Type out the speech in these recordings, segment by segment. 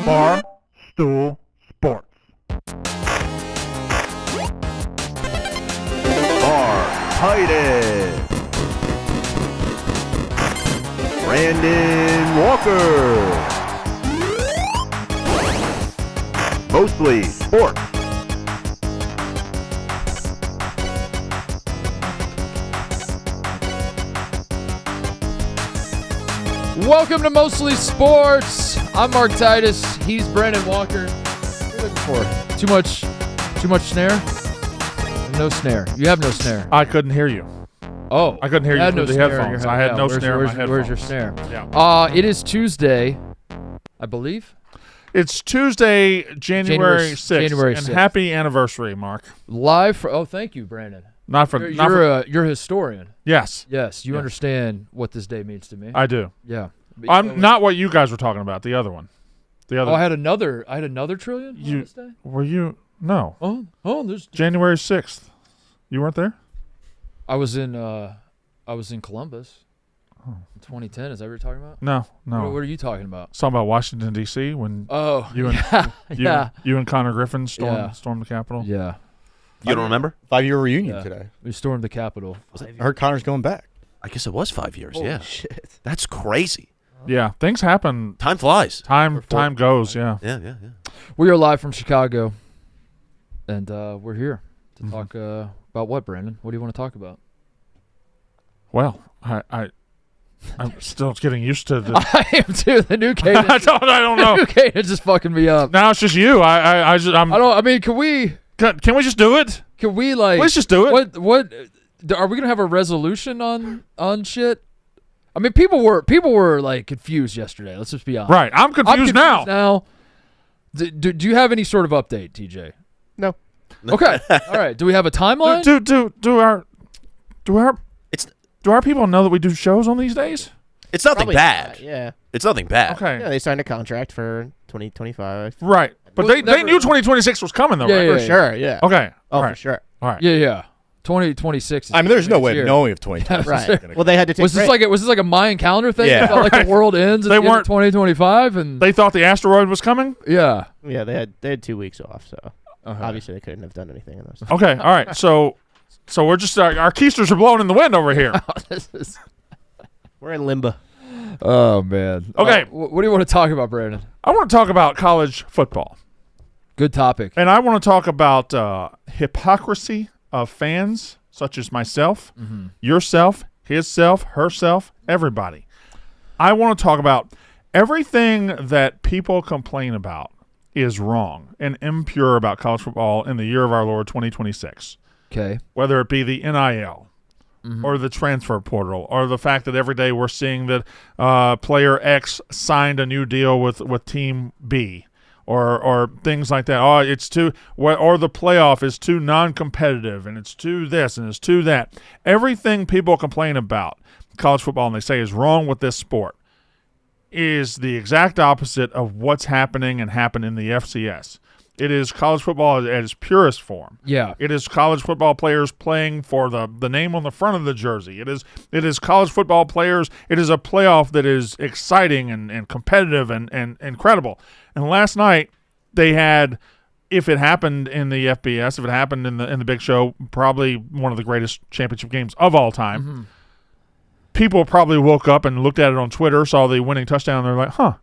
Barstool Sports. Titus, Brandon Walker, Mostly Sports. Welcome to Mostly Sports. I'm Mark Titus. He's Brandon Walker. What are you looking for? Too much snare? No snare. You have no snare. I couldn't hear you. Oh, I couldn't hear you through the headphones. I had no snare in my headphones. Where's your snare? Yeah. It is Tuesday, I believe. It's Tuesday, January 6th. January and 6th. Happy anniversary, Mark. Live for. Oh, thank you, Brandon. You're a historian. Yes. Yes, you understand what this day means to me. I do. Yeah. I'm not what you guys were talking about. The other one. I had another trillion on this day? Were you? No. Oh, there's January 6th. You weren't there? I was in Columbus. In 2010. Is that what you're talking about? No. What are you talking about? Something about Washington D.C. when you and Connor Griffin stormed the Capitol. Yeah. You don't remember? 5-year reunion today. We stormed the Capitol. I heard Connor's going back. I guess it was 5 years. Holy yeah. shit. That's crazy. Yeah, things happen. Time flies. Time goes. Yeah. Yeah. We are live from Chicago, and we're here to talk about what, Brandon? What do you want to talk about? Well, I'm still getting used to the. I am too. The new cadence. I don't know. The new cadence is fucking me up. Now it's just you. Can we just do it? Can we like? Let's just do it. What? Are we gonna have a resolution on shit? I mean, people were like confused yesterday. Let's just be honest. Right. I'm confused now. Do you have any sort of update, TJ? No. Okay. All right. Do we have a timeline? Do our people know that we do shows on these days? It's nothing Probably bad. not, yeah. It's nothing bad. Okay. Yeah, they signed a contract for 2025. Right. But Well, they knew 2026 was coming though, right? Yeah. For sure, yeah. Okay. Oh, All for right. sure. All right. Yeah. 2026. I mean, there's no way here. of knowing if 2025 Right. Well, they had to take Was this like a Mayan calendar thing? Yeah. It felt like the world ends at the end of 2025, and They thought the asteroid was coming? yeah. Yeah, they had 2 weeks off, so Okay. obviously they couldn't have done anything in those. Okay. All right. So we're just our keisters are blowing in the wind over here. We're in limbo. Oh man. Okay. What do you want to talk about, Brandon? I want to talk about college football. Good topic. And I want to talk about hypocrisy of fans such as myself, yourself, himself, herself, everybody. I want to talk about everything that people complain about is wrong and impure about college football in the year of our Lord 2026. Okay. Whether it be the NIL or the transfer portal or the fact that every day we're seeing that player X signed a new deal with team B. Or things like that. Oh, it's too, or the playoff is too non-competitive, and it's too this and it's too that. Everything people complain about college football and they say is wrong with this sport is the exact opposite of what's happening and happened in the FCS. It is college football at its purest form. Yeah. It is college football players playing for the name on the front of the jersey. It is college football players. It is a playoff that is exciting and competitive and incredible. And last night they had, if it happened in the FBS, if it happened in the Big Show, probably one of the greatest championship games of all time. People probably woke up and looked at it on Twitter, saw the winning touchdown, and they're like, huh.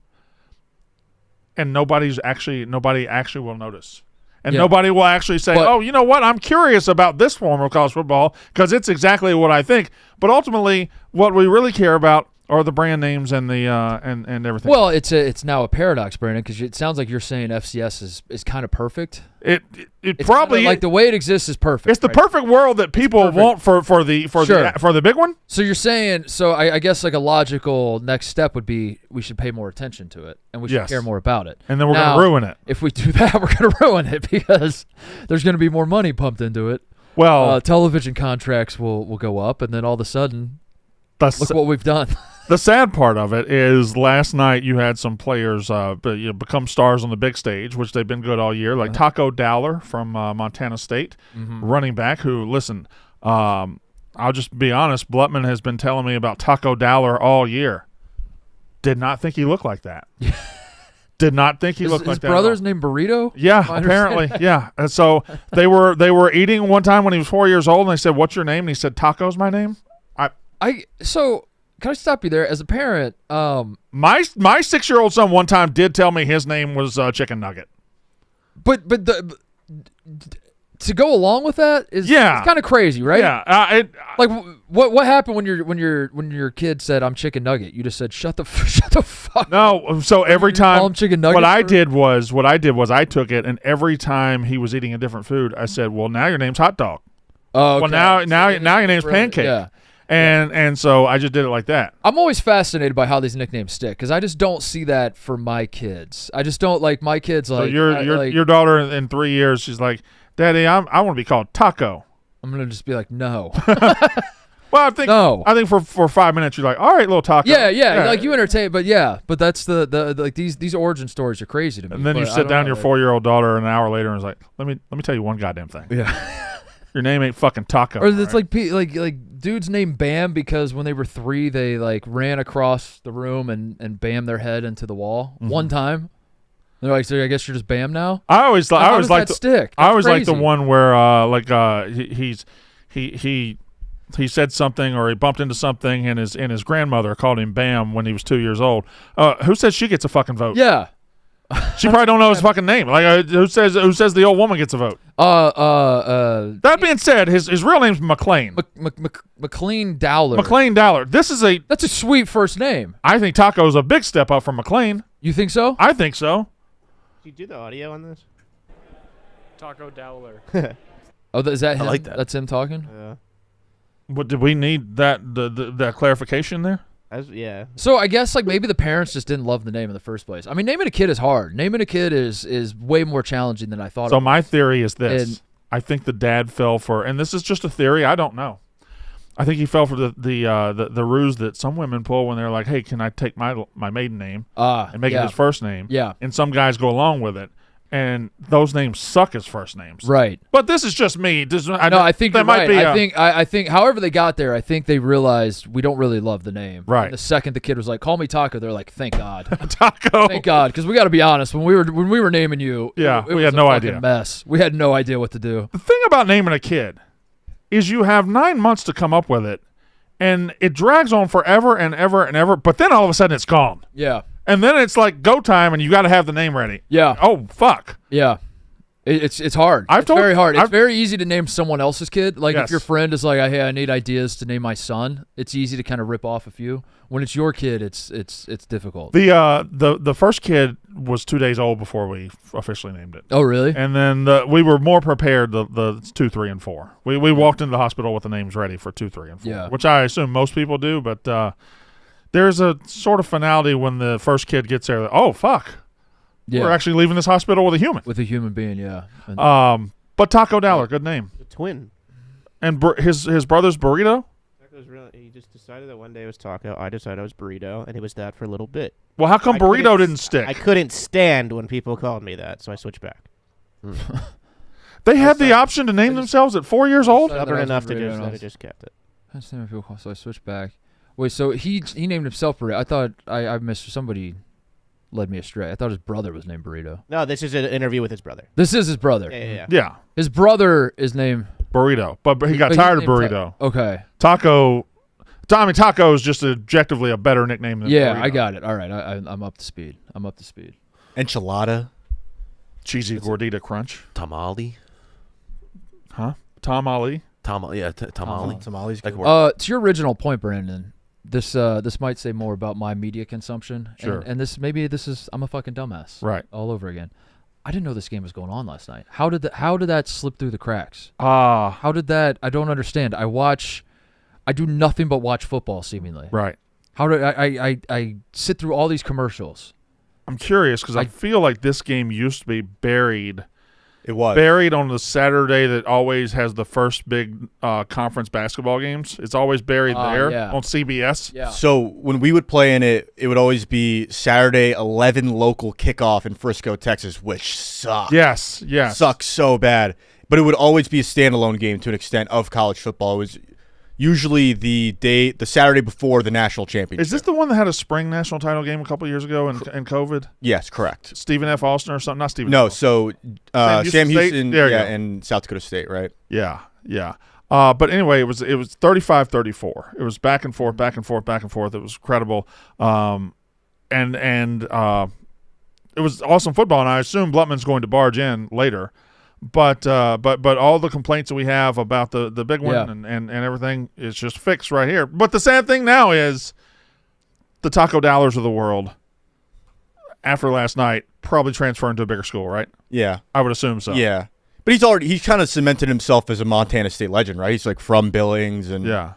And nobody actually will notice. And nobody will actually say, oh, you know what? I'm curious about this form of college football because it's exactly what I think. But ultimately, what we really care about are the brand names and the and everything. Well, it's now a paradox, Brandon, because it sounds like you're saying FCS is kind of perfect. It's probably like the way it exists is perfect. It's the perfect world that people want for the big one. So you're saying, I guess like a logical next step would be we should pay more attention to it and we should care more about it. And then we're going to ruin it. If we do that, we're going to ruin it because there's going to be more money pumped into it. Well, television contracts will go up, and then all of a sudden, look what we've done. The sad part of it is last night you had some players become stars on the big stage, which they've been good all year, like Taco Dowler from Montana State, running back who, listen, I'll just be honest, Blutman has been telling me about Taco Dowler all year. Did not think he looked like that. Did not think he looked like his that. at all. brother's named Burrito? Yeah, My apparently, understanding. yeah. And so they were eating one time when he was 4 years old, and they said, "What's your name?" And he said, "Taco's my name." So can I stop you there? As a parent, My 6-year-old son one time did tell me his name was Chicken Nugget. but to go along with that is Yeah. it's kind of crazy, right? Yeah, Like what happened when your kid said I'm Chicken Nugget? You just said shut the fuck. no. So every You call time, him Chicken Nugget what I for- did was I took it, and every time he was eating a different food, I said, "Well, now your name's Hot Dog." Oh, okay. Well, now So your name's Pancake. Yeah. And so I just did it like that. I'm always fascinated by how these nicknames stick because I just don't see that for my kids. I just don't like my kids. So Like your daughter in 3 years, she's like, "Daddy, I want to be called Taco." I'm gonna just be like, no. Well, I think No. I think for 5 minutes you're like, "All right, little Taco." Yeah, like you entertain, but that's the like these origin stories are crazy to me. And then you but I sit don't down know, your 4-year-old daughter an hour later and is like, "Let me tell you one goddamn thing. yeah. Your name ain't fucking Taco." Or it's all right? like dudes named Bam because when they were 3 they like ran across the room and bammed their head into the wall one time. They're like, so I guess you're just Bam now. I always How like does that stick? I always like the crazy. one where he said something or he bumped into something and his grandmother called him Bam when he was 2 years old. Who says she gets a fucking vote? Yeah. She probably don't know his fucking name. Like who says the old woman gets a vote? That being said, his real name's McLean. McLean Dowler. McLean Dowler. That's a sweet first name. I think Taco's a big step up from McLean. You think so? I think so. Did you do the audio on this? Taco Dowler. Oh, is that him? like that. That's him talking? Yeah. What did we need that clarification there? Yeah. So I guess like maybe the parents just didn't love the name in the first place. I mean, naming a kid is hard. Naming a kid is way more challenging than I thought. So it my theory is this: And- I think the dad fell for, and this is just a theory. I don't know. I think he fell for the ruse that some women pull when they're like, "Hey, can I take my maiden name and make it his first name?" Yeah. And some guys go along with it, and those names suck as first names. Right. But this is just me. I think that you're might right. be. I think however they got there, I think they realized we don't really love the name. Right. And the second the kid was like, "Call me Taco," they're like, "Thank God, Taco. thank God," because we got to be honest. When we were naming you, Yeah, it we was had a no fucking idea. Mess. We had no idea what to do. The thing about naming a kid is you have 9 months to come up with it, and it drags on forever and ever and ever. But then all of a sudden it's gone, Yeah. and then it's like go time, and you got to have the name ready. Yeah. Oh fuck. Yeah. It's hard. I've It's told- very hard. It's I've- very easy to name someone else's kid. Like Yes. if your friend is like, "Hey, I need ideas to name my son," it's easy to kind of rip off a few. When it's your kid, it's difficult. The first kid was 2 days old before we officially named it, Oh, really? and then we were more prepared. The 2, 3, and 4. We walked into the hospital with the names ready for 2, 3, and 4, Yeah. which I assume most people do. But there's a sort of finality when the first kid gets there. That, oh fuck, Yeah. we're actually leaving this hospital with a human. With a human being, yeah. And- But Taco Dowler, good name. The twin. And his brother's Burrito. He just decided that one day it was Taco. I decided I was Burrito, and it was that for a little bit. Well, how come I Burrito couldn't- didn't stick? I couldn't stand when people called me that, so I switched back. They had the option to name themselves at 4 years old. That Stubborn was enough to Burrito, just and I that I was- just kept it. That's the name of people call, so I switched back. Wait, so he named himself Burrito. I thought I missed somebody led me astray. I thought his brother was named Burrito. No, this is an interview with his brother. This is his brother. Yeah. Yeah, His brother is named Burrito. But he got but he's tired of named Burrito. Okay. Taco. I mean, Taco is just objectively a better nickname than Yeah, Burrito. I got it. All right, I'm up to speed. Enchilada. Cheesy gordita crunch. Tamale. Huh? Tom Ali. Tamale. Tamales. That could good. work. To your original point, Brandon, this might say more about my media consumption. Sure. And this is I'm a fucking dumbass. Right. All over again. I didn't know this game was going on last night. How did that slip through the cracks? How did that? I don't understand. I do nothing but watch football seemingly. Right. How do I sit through all these commercials? I'm curious because I feel like this game used to be buried It was. on the Saturday that always has the first big conference basketball games. It's always buried there yeah. on CBS. Yeah. So when we would play in it, it would always be Saturday 11 local kickoff in Frisco, Texas, which sucks. Yes. Yes. Sucks so bad. But it would always be a standalone game to an extent of college football. It was usually the Saturday before the national championship. Is this the one that had a spring national title game a couple years ago in COVID? Yes, correct. Stephen F. Austin or something? Not Stephen. No, F. so Sam Sam Houston State? Houston, There you go. and South Dakota State, right? Yeah. But anyway, it was 35-34. It was back and forth. It was incredible. And it was awesome football, and I assume Blutman's going to barge in later. But all the complaints that we have about the big one and everything is just fixed right here. But the sad thing now is the Taco Dowlers of the world, after last night, probably transferring to a bigger school, right? Yeah. I would assume so. Yeah. But he's kind of cemented himself as a Montana State legend, right? He's like from Billings and Yeah.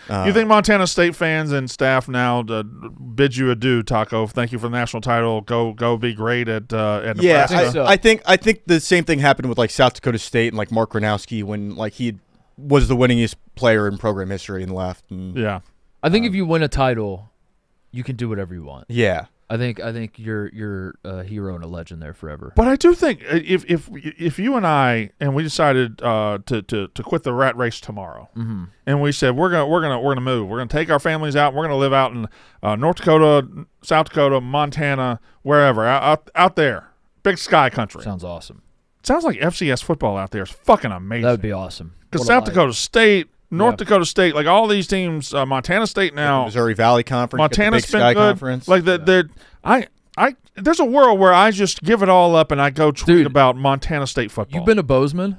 You think Montana State fans and staff now bid you adieu, Taco? Thank you for the national title. Go be great at Yeah, Nebraska. I think the same thing happened with like South Dakota State and like Mark Gronowski when like he was the winningest player in program history and left. And, Yeah. I think if you win a title, you can do whatever you want. Yeah. I think you're a hero and a legend there forever. But I do think if you and I we decided to quit the rat race tomorrow, and we said we're gonna move, we're gonna take our families out, we're gonna live out in North Dakota, South Dakota, Montana, wherever out there, big sky country. Sounds awesome. Sounds like FCS football out there is fucking amazing. That would be awesome. Because What a South life. Dakota State, North Dakota State, like all these teams, Montana State now, Missouri Valley Conference, Montana's Big been Sky good. Conference. Like there's a world where I just give it all up and I go tweet Dude, about Montana State football. You've been to Bozeman?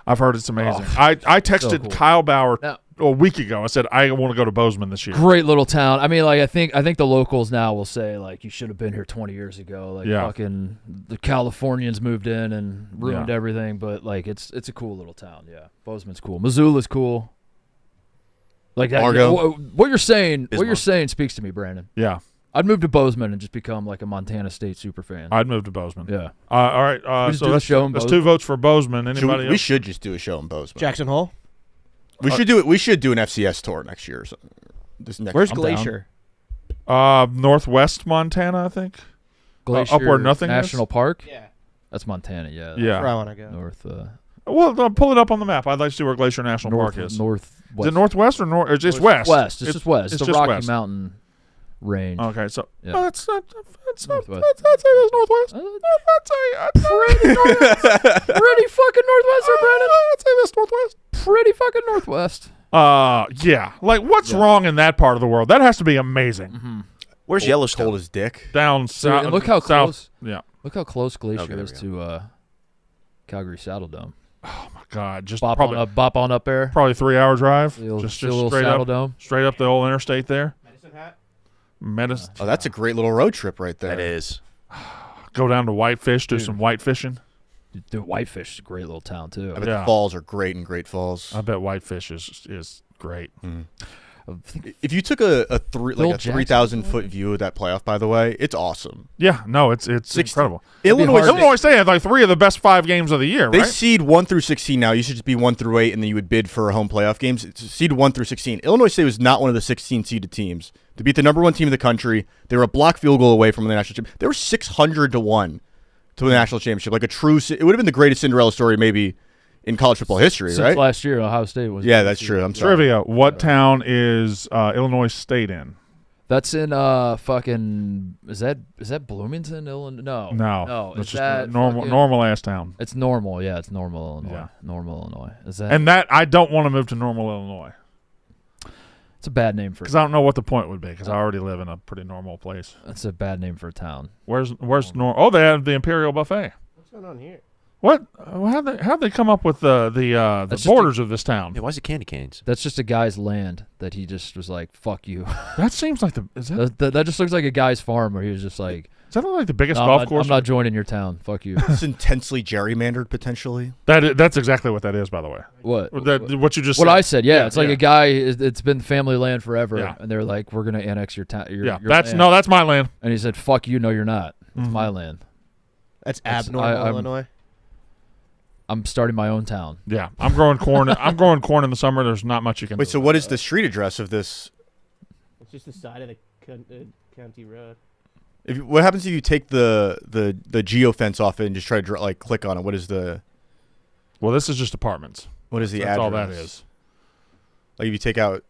I've heard it's amazing. Oh, I texted cool. Kyle Bauer Now- a week ago. I said I want to go to Bozeman this year. Great little town. I mean, like I think the locals now will say like you should have been here 20 years ago. Like Yeah. fucking the Californians moved in and ruined Yeah. everything. But like it's a cool little town. Yeah, Bozeman's cool. Missoula's cool. Like that. Fargo. What you're saying Bismarck. speaks to me, Brandon. Yeah, I'd move to Bozeman and just become like a Montana State super fan. I'd move to Bozeman. Yeah. All right. We just So do the that's, show in that's Bozeman. 2 votes for Bozeman. Anybody we else? should just do a show in Bozeman. Jackson Hole. We should do it. We should do an FCS tour next year. Or something. This next Where's I'm Glacier? Northwest Montana, I think. Glacier up where nothing is? National Park. Yeah. That's Montana. Yeah. Yeah. Where I want to go. North. Well, pull it up on the map. I'd like to see where Glacier National Park is. North. Is it northwest or north? It's just west. West. It's just west. It's It's the just Rocky west. Mountain range. Okay, so Yeah. no, that's not. That's not. Northwest. I'd say that's northwest. I'd say Pretty fucking northwest, there, Brandon. I'd say that's northwest. Pretty fucking northwest. Yeah. Like, what's wrong in that part of the world? That has to be amazing. Where's Yellowstone? Cold as dick. Down south. and look how south, close- Yeah. Look how close Glacier Okay, there is we to Calgary Saddle Dome. God, just Bop on up there. probably 3-hour drive. See a little, Just see a little straight Saddle up, Dome. straight up the old interstate there. Medicine Hat. Medicine. Oh, that's a great little road trip right there. That is. Go down to Whitefish, do Dude. some white fishing. Dude, Whitefish is a great little town too. I bet Yeah. the falls are great in Great Falls. I bet Whitefish is great. If you took a Bill 3,000-foot view of that playoff, by the way, it's awesome. Yeah, no, it's incredible. Illinois, Illinois State had like 3 of the best 5 games of the year, they right? seed 1 through 16 now. You should just be 1 through 8, and then you would bid for home playoff games. It's seed 1 through 16. Illinois State was not one of the 16 seeded teams to beat the number 1 team in the country. They were a block field goal away from the national championship. They were 600-1 to the national championship. Like a true, it would have been the greatest Cinderella story maybe in college football history, Since right? last year, Ohio State was. Yeah, that's true. I'm sorry. Trivia: what town is Illinois State in? That's in fucking. Is that Bloomington, Illinois? No. No, Is it's just that a normal ass town. It's Normal. Yeah, it's Normal, Illinois. Yeah. Normal, Illinois. Is that? And that I don't want to move to Normal, Illinois, it's a bad name for. because I don't know what the point would be. Because I already live in a pretty normal place. That's a bad name for a town. Where's Oh, they have the Imperial Buffet. What's going on here? What? How'd they come up with the That's just borders of this town? Yeah, why is it candy canes? That's just a guy's land that he just was like, "Fuck you." That seems like that just looks like a guy's farm where he was just like, Is that like the biggest "No, golf I'm course? not joining your town. Fuck you." It's intensely gerrymandered potentially. That's exactly what that is, by the way. What? What you just What said. I said, yeah, Yeah, it's like yeah. a guy. It's been family land forever, Yeah. and they're like, "We're gonna annex your town." Yeah, that's my land. And he said, "Fuck you, no, you're not. It's my land. That's That's- abnormal, I'm- Illinois. I'm starting my own town." Yeah, I'm growing corn. I'm growing corn in the summer. There's not much you can. Wait, do so about what that. is the street address of this? It's just the side of the county road. What happens if you take the geofence off it and just try to click on it? What is the Well, this is just apartments. address? That's all that is. Like if you take out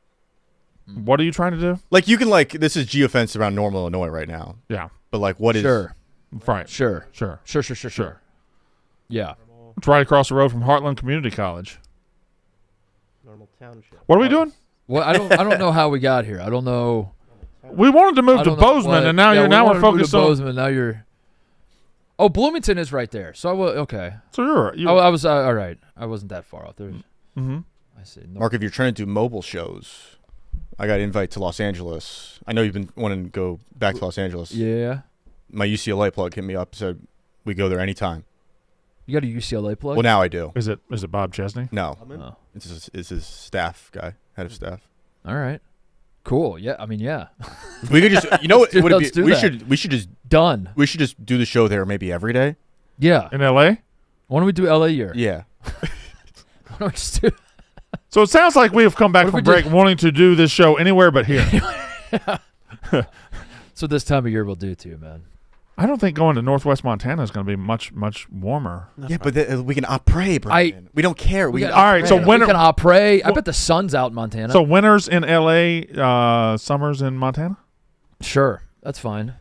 What are you trying to do? Like you can this is geofence around Normal, Illinois right now. Yeah. But what is Sure. Right. Sure. Sure. Sure. Yeah. It's right across the road from Heartland Community College. Normal township. What are we doing? Well, I don't know how we got here. I don't know. We wanted to move I to don't know Bozeman, what- and now yeah, we're wanted to move focused to on. Bozeman. Now you're. Oh, Bloomington is right there. So I was okay. So you. I was all right. I wasn't that far off. There's. Mm-hmm. I see. Mark, if you're trying to do mobile shows, I got an invite to Los Angeles. I know you've been wanting to go back to Los Angeles. Yeah. My UCLA plug hit me up, said we go there anytime. You got a UCLA plug? Well, now I do. Is it Bob Chesney? No, Oh. it's his staff guy, head of staff. All right. Cool. Yeah. I mean, yeah. We could just, what Dude, would it let's be? do We that. should Done. just do the show there maybe every day. Yeah. In L.A.? Why don't we do LA year? Yeah. Why don't we just do? So it sounds like we have come back What if from we break just- wanting to do this show anywhere but here. So this time of year we'll do too, man. I don't think going to Northwest Montana is going to be much warmer. Yeah, but we can pray, Brian. We don't care. We got all right, so we winter- can après. I bet the sun's out in Montana. So winters in L.A., summers in Montana? Sure, that's fine.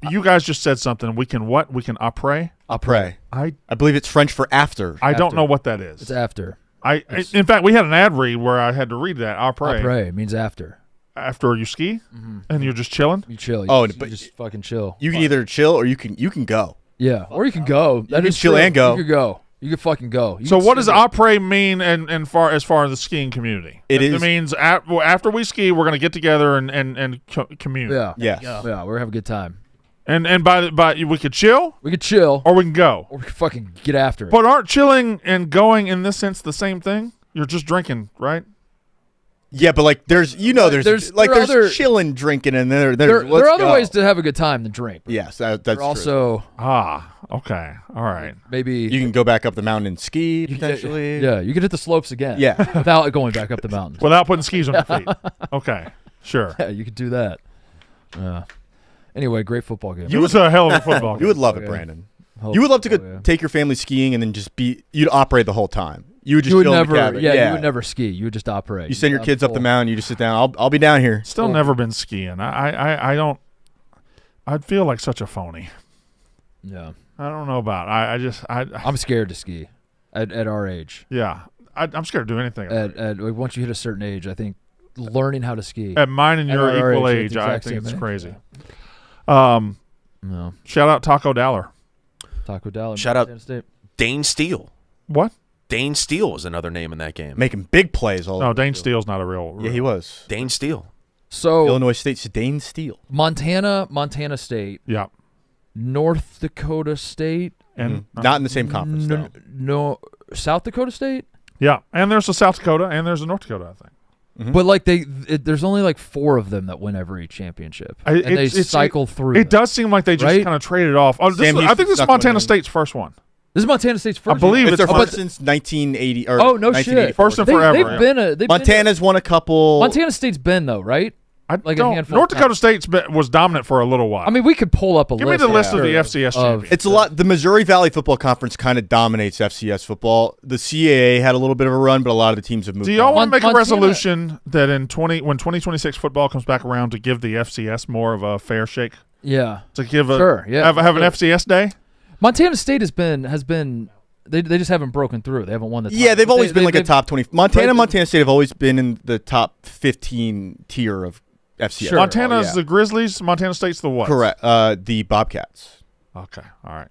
You guys just said something. We can what? We can après? Après. I believe it's French for after. don't After. know what that is. It's after. In fact, we had an ad read where I had to read that. Après. Après means after. After you ski and you're just chilling. You chill. Oh, you but just fucking chill. You can either chill or you can go. Yeah, or you can go. That can is chill true. and go. You can go. You can fucking go. You So can what does sit- après mean and as far as the skiing community? It means after we ski, we're going to get together and commune. Yeah. Yes. Yeah, we're having a good time. And by we could chill We could chill, or we can go. or we could fucking get after it. But aren't chilling and going in this sense the same thing? You're just drinking, right? Yeah, but there's There's other- chilling, drinking, and there there's are other ways to have a good time than drink. Yes, that's There true. are also Okay. All right. maybe You can go back up the mountain and ski potentially. Yeah, you could hit the slopes again. Yeah. without going back up the mountains. Without putting skis on your feet. Okay. Sure. Yeah, you could do that. Anyway, great football game. It was a hell of a football game. You would love it, Okay. Brandon. Hope- You would love to go oh, yeah. take your family skiing and then just you'd operate the whole time. You would just You would chill in never, the cabin. you would never ski. You would just operate. You send your You'd kids have up the full- mountain. You just sit down. I'll be down here. Still never been skiing. I don't. I'd feel like such a phony. Yeah, I don't know about. I'm scared to ski at our age. Yeah. I'm scared to do anything. At once you hit a certain age, I think learning how to ski. At mine and At your our equal age, age, at the I exact think same it's age, crazy. No, Shout out Taco Daller. Taco Dallas. Shout out- Montana State. Dane Steele. What? Dane Steele is another name in that game. Making big plays all No, over. Dane Steele's not a real. Yeah, he was. Dane Steele. So Illinois State's Dane Steele. Montana State, Yeah. North Dakota State, And Not in the same conference, though. no, South Dakota State. yeah, and there's a South Dakota and there's a North Dakota, I think. But there's only like 4 of them that win every championship, and they cycle through. It does seem like they just Right? kind of traded off. Oh, Sam I think Houston this is snuck one Montana in. State's first one. This is Montana State's first. I believe It's their it's first since 1980 or Oh no shit! 1984. First and forever, They've yeah. been a. They've Montana's won a couple. Been Montana State's been though, right? Like a handful North of Dakota State's was dominant for a little while. I mean, we could pull up a give me list. the list of after the FCS champions. It's a lot. The Missouri Valley Football Conference kind of dominates FCS football. The CAA had a little bit of a run, but a lot of the teams have moved. Do y'all on. want to make a Montana- resolution that when 2026 football comes back around to give the FCS more of a fair shake? Yeah, To give a Sure, yeah, have an sure. FCS day? Montana State has been. They just haven't broken through. They haven't won the. Top. Yeah, they've always been like a top 20. Montana, Right. Montana State have always been in the top 15 tier of FCS. Sure. Montana's Yeah. the Grizzlies. Montana State's the what? Correct. The Bobcats. Okay. All right.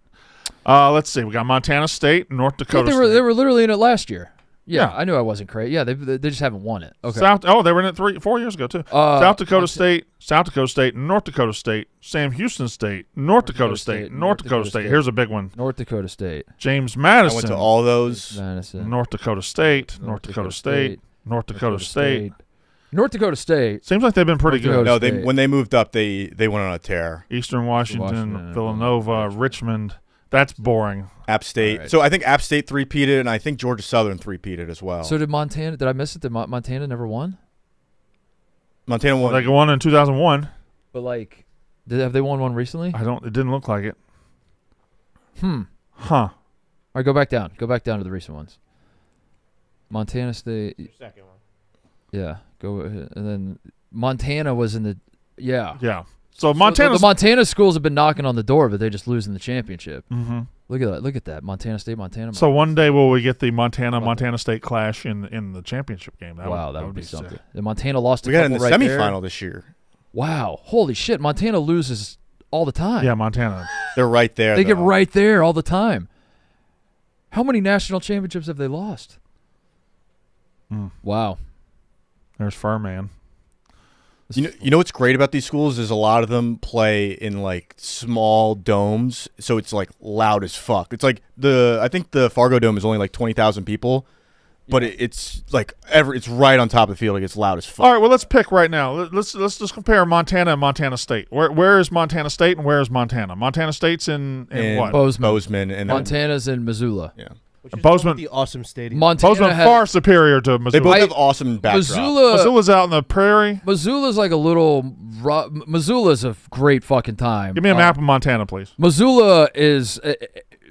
Let's see. We got Montana State, North Yeah, Dakota they State. were literally in it last year. Yeah, Yeah. I knew I wasn't crazy. Yeah, they just haven't won it. Okay. They were in it 4 years ago too. South Dakota Montana- State, South Dakota State, North Dakota State, Sam Houston State, North Dakota State, North Dakota State. Here's a big one. North Dakota State. James I Madison. went to all those. Madison. North Dakota State, North Dakota State, North Dakota State. North Dakota State. Seems like they've been pretty North good. Dakota- No, when they moved up, they went on a tear. Eastern Washington, Washington, Villanova, Richmond. That's boring. App State. All right. So I think App State three-peated, and I think Georgia Southern three-peated as well. So did Montana? Did I miss it? Did Montana never won? Montana won. They won in 2001. But like, have they won one recently? It didn't look like it. Huh. Huh. All right, go back down. Go back down to the recent ones. Montana State. Second one. Yeah, go ahead. And then Montana was in the yeah. Yeah. So The Montana's Montana schools have been knocking on the door, but they just lose in the championship. mm-hmm. Look at that. Look at that. Montana State, Montana. So one day will we get the Montana State clash in the championship game? That would be something. sick. And Montana lost We a got in couple the right semifinal there. this year. Wow. Holy shit. Montana loses all the time. Yeah, Montana. They're right there. They get though. right there all the time. How many national championships have they lost? Wow. There's Furman. You know what's great about these schools is a lot of them play in like small domes, so it's like loud as fuck. It's like I think the Fargo Dome is only like 20,000 people, but it's like it's right on top of the field. Like it's loud as fuck. All right, well, let's pick right now. Let's just compare Montana and Montana State. Where is Montana State and where is Montana? Montana State's in what? Bozeman, and Montana's in Missoula. yeah, Which is Bozeman- the awesome stadium. Montana Bozeman has, far superior to Missoula. they both have awesome backdrops. Missoula's out in the prairie. Missoula's like a little. Missoula's a great fucking time. Give me a map of Montana, please. Missoula is.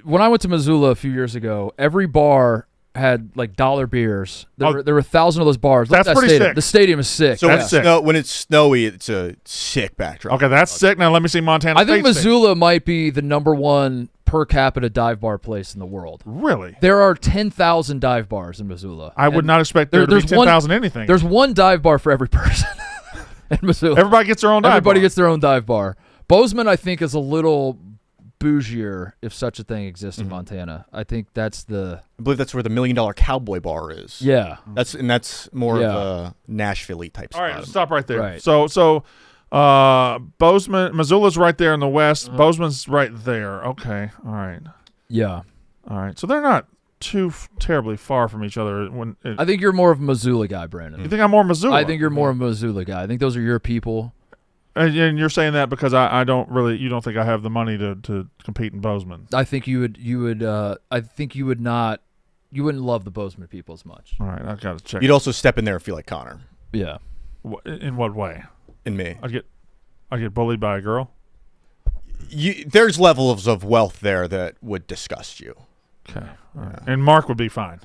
When I went to Missoula a few years ago, every bar had like dollar beers. There were 1,000 of those bars. Look at That's that pretty stadium. sick. The stadium is sick. So That's sick. when it's snowy, it's a sick backdrop. Okay, that's sick. Now let me see Montana I think State. Missoula might be the #1 per capita dive bar place in the world. Really? There are 10,000 dive bars in Missoula. I would And not expect there to be there's one- 10,000 anything. There's one dive bar for every person in Missoula. Everybody gets their own dive Everybody bar. gets their own dive bar. Bozeman, I think, is a little bougier, if such a thing exists in Montana. I think that's the I believe that's where the $1 Million Cowboy Bar is. yeah. That's more Yeah. of a Nashville type All right, spot. stop right there. Right. So Bozeman, Missoula's right there in the west. Uh-huh. Bozeman's right there. Okay. All right. Yeah. All right. So they're not too terribly far from each other. I think you're more of a Missoula guy, Brandon. you think I'm more Missoula? I think you're more of a Missoula guy. I think those are your people. And you're saying that because I don't really. You don't think I have the money to compete in Bozeman? I think you would. I think you would not. You wouldn't love the Bozeman people as much. All right. I got to check. You'd also step in there and feel like Connor Yeah. In what way? and me. I get bullied by a girl. There's levels of wealth there that would disgust you. Okay. All right. And Mark would be fine.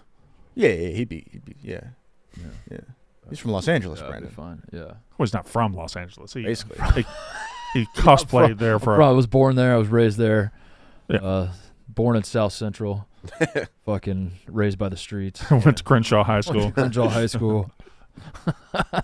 Yeah, he'd be yeah. He's from Los Angeles, That'd be Brandon. fine. Yeah. Well, he's not from Los Angeles. Basically. He cosplayed there for. I was born there. I was raised there. Yeah. Born in South Central. Fucking raised by the streets. Went to Crenshaw High School. Crenshaw High School.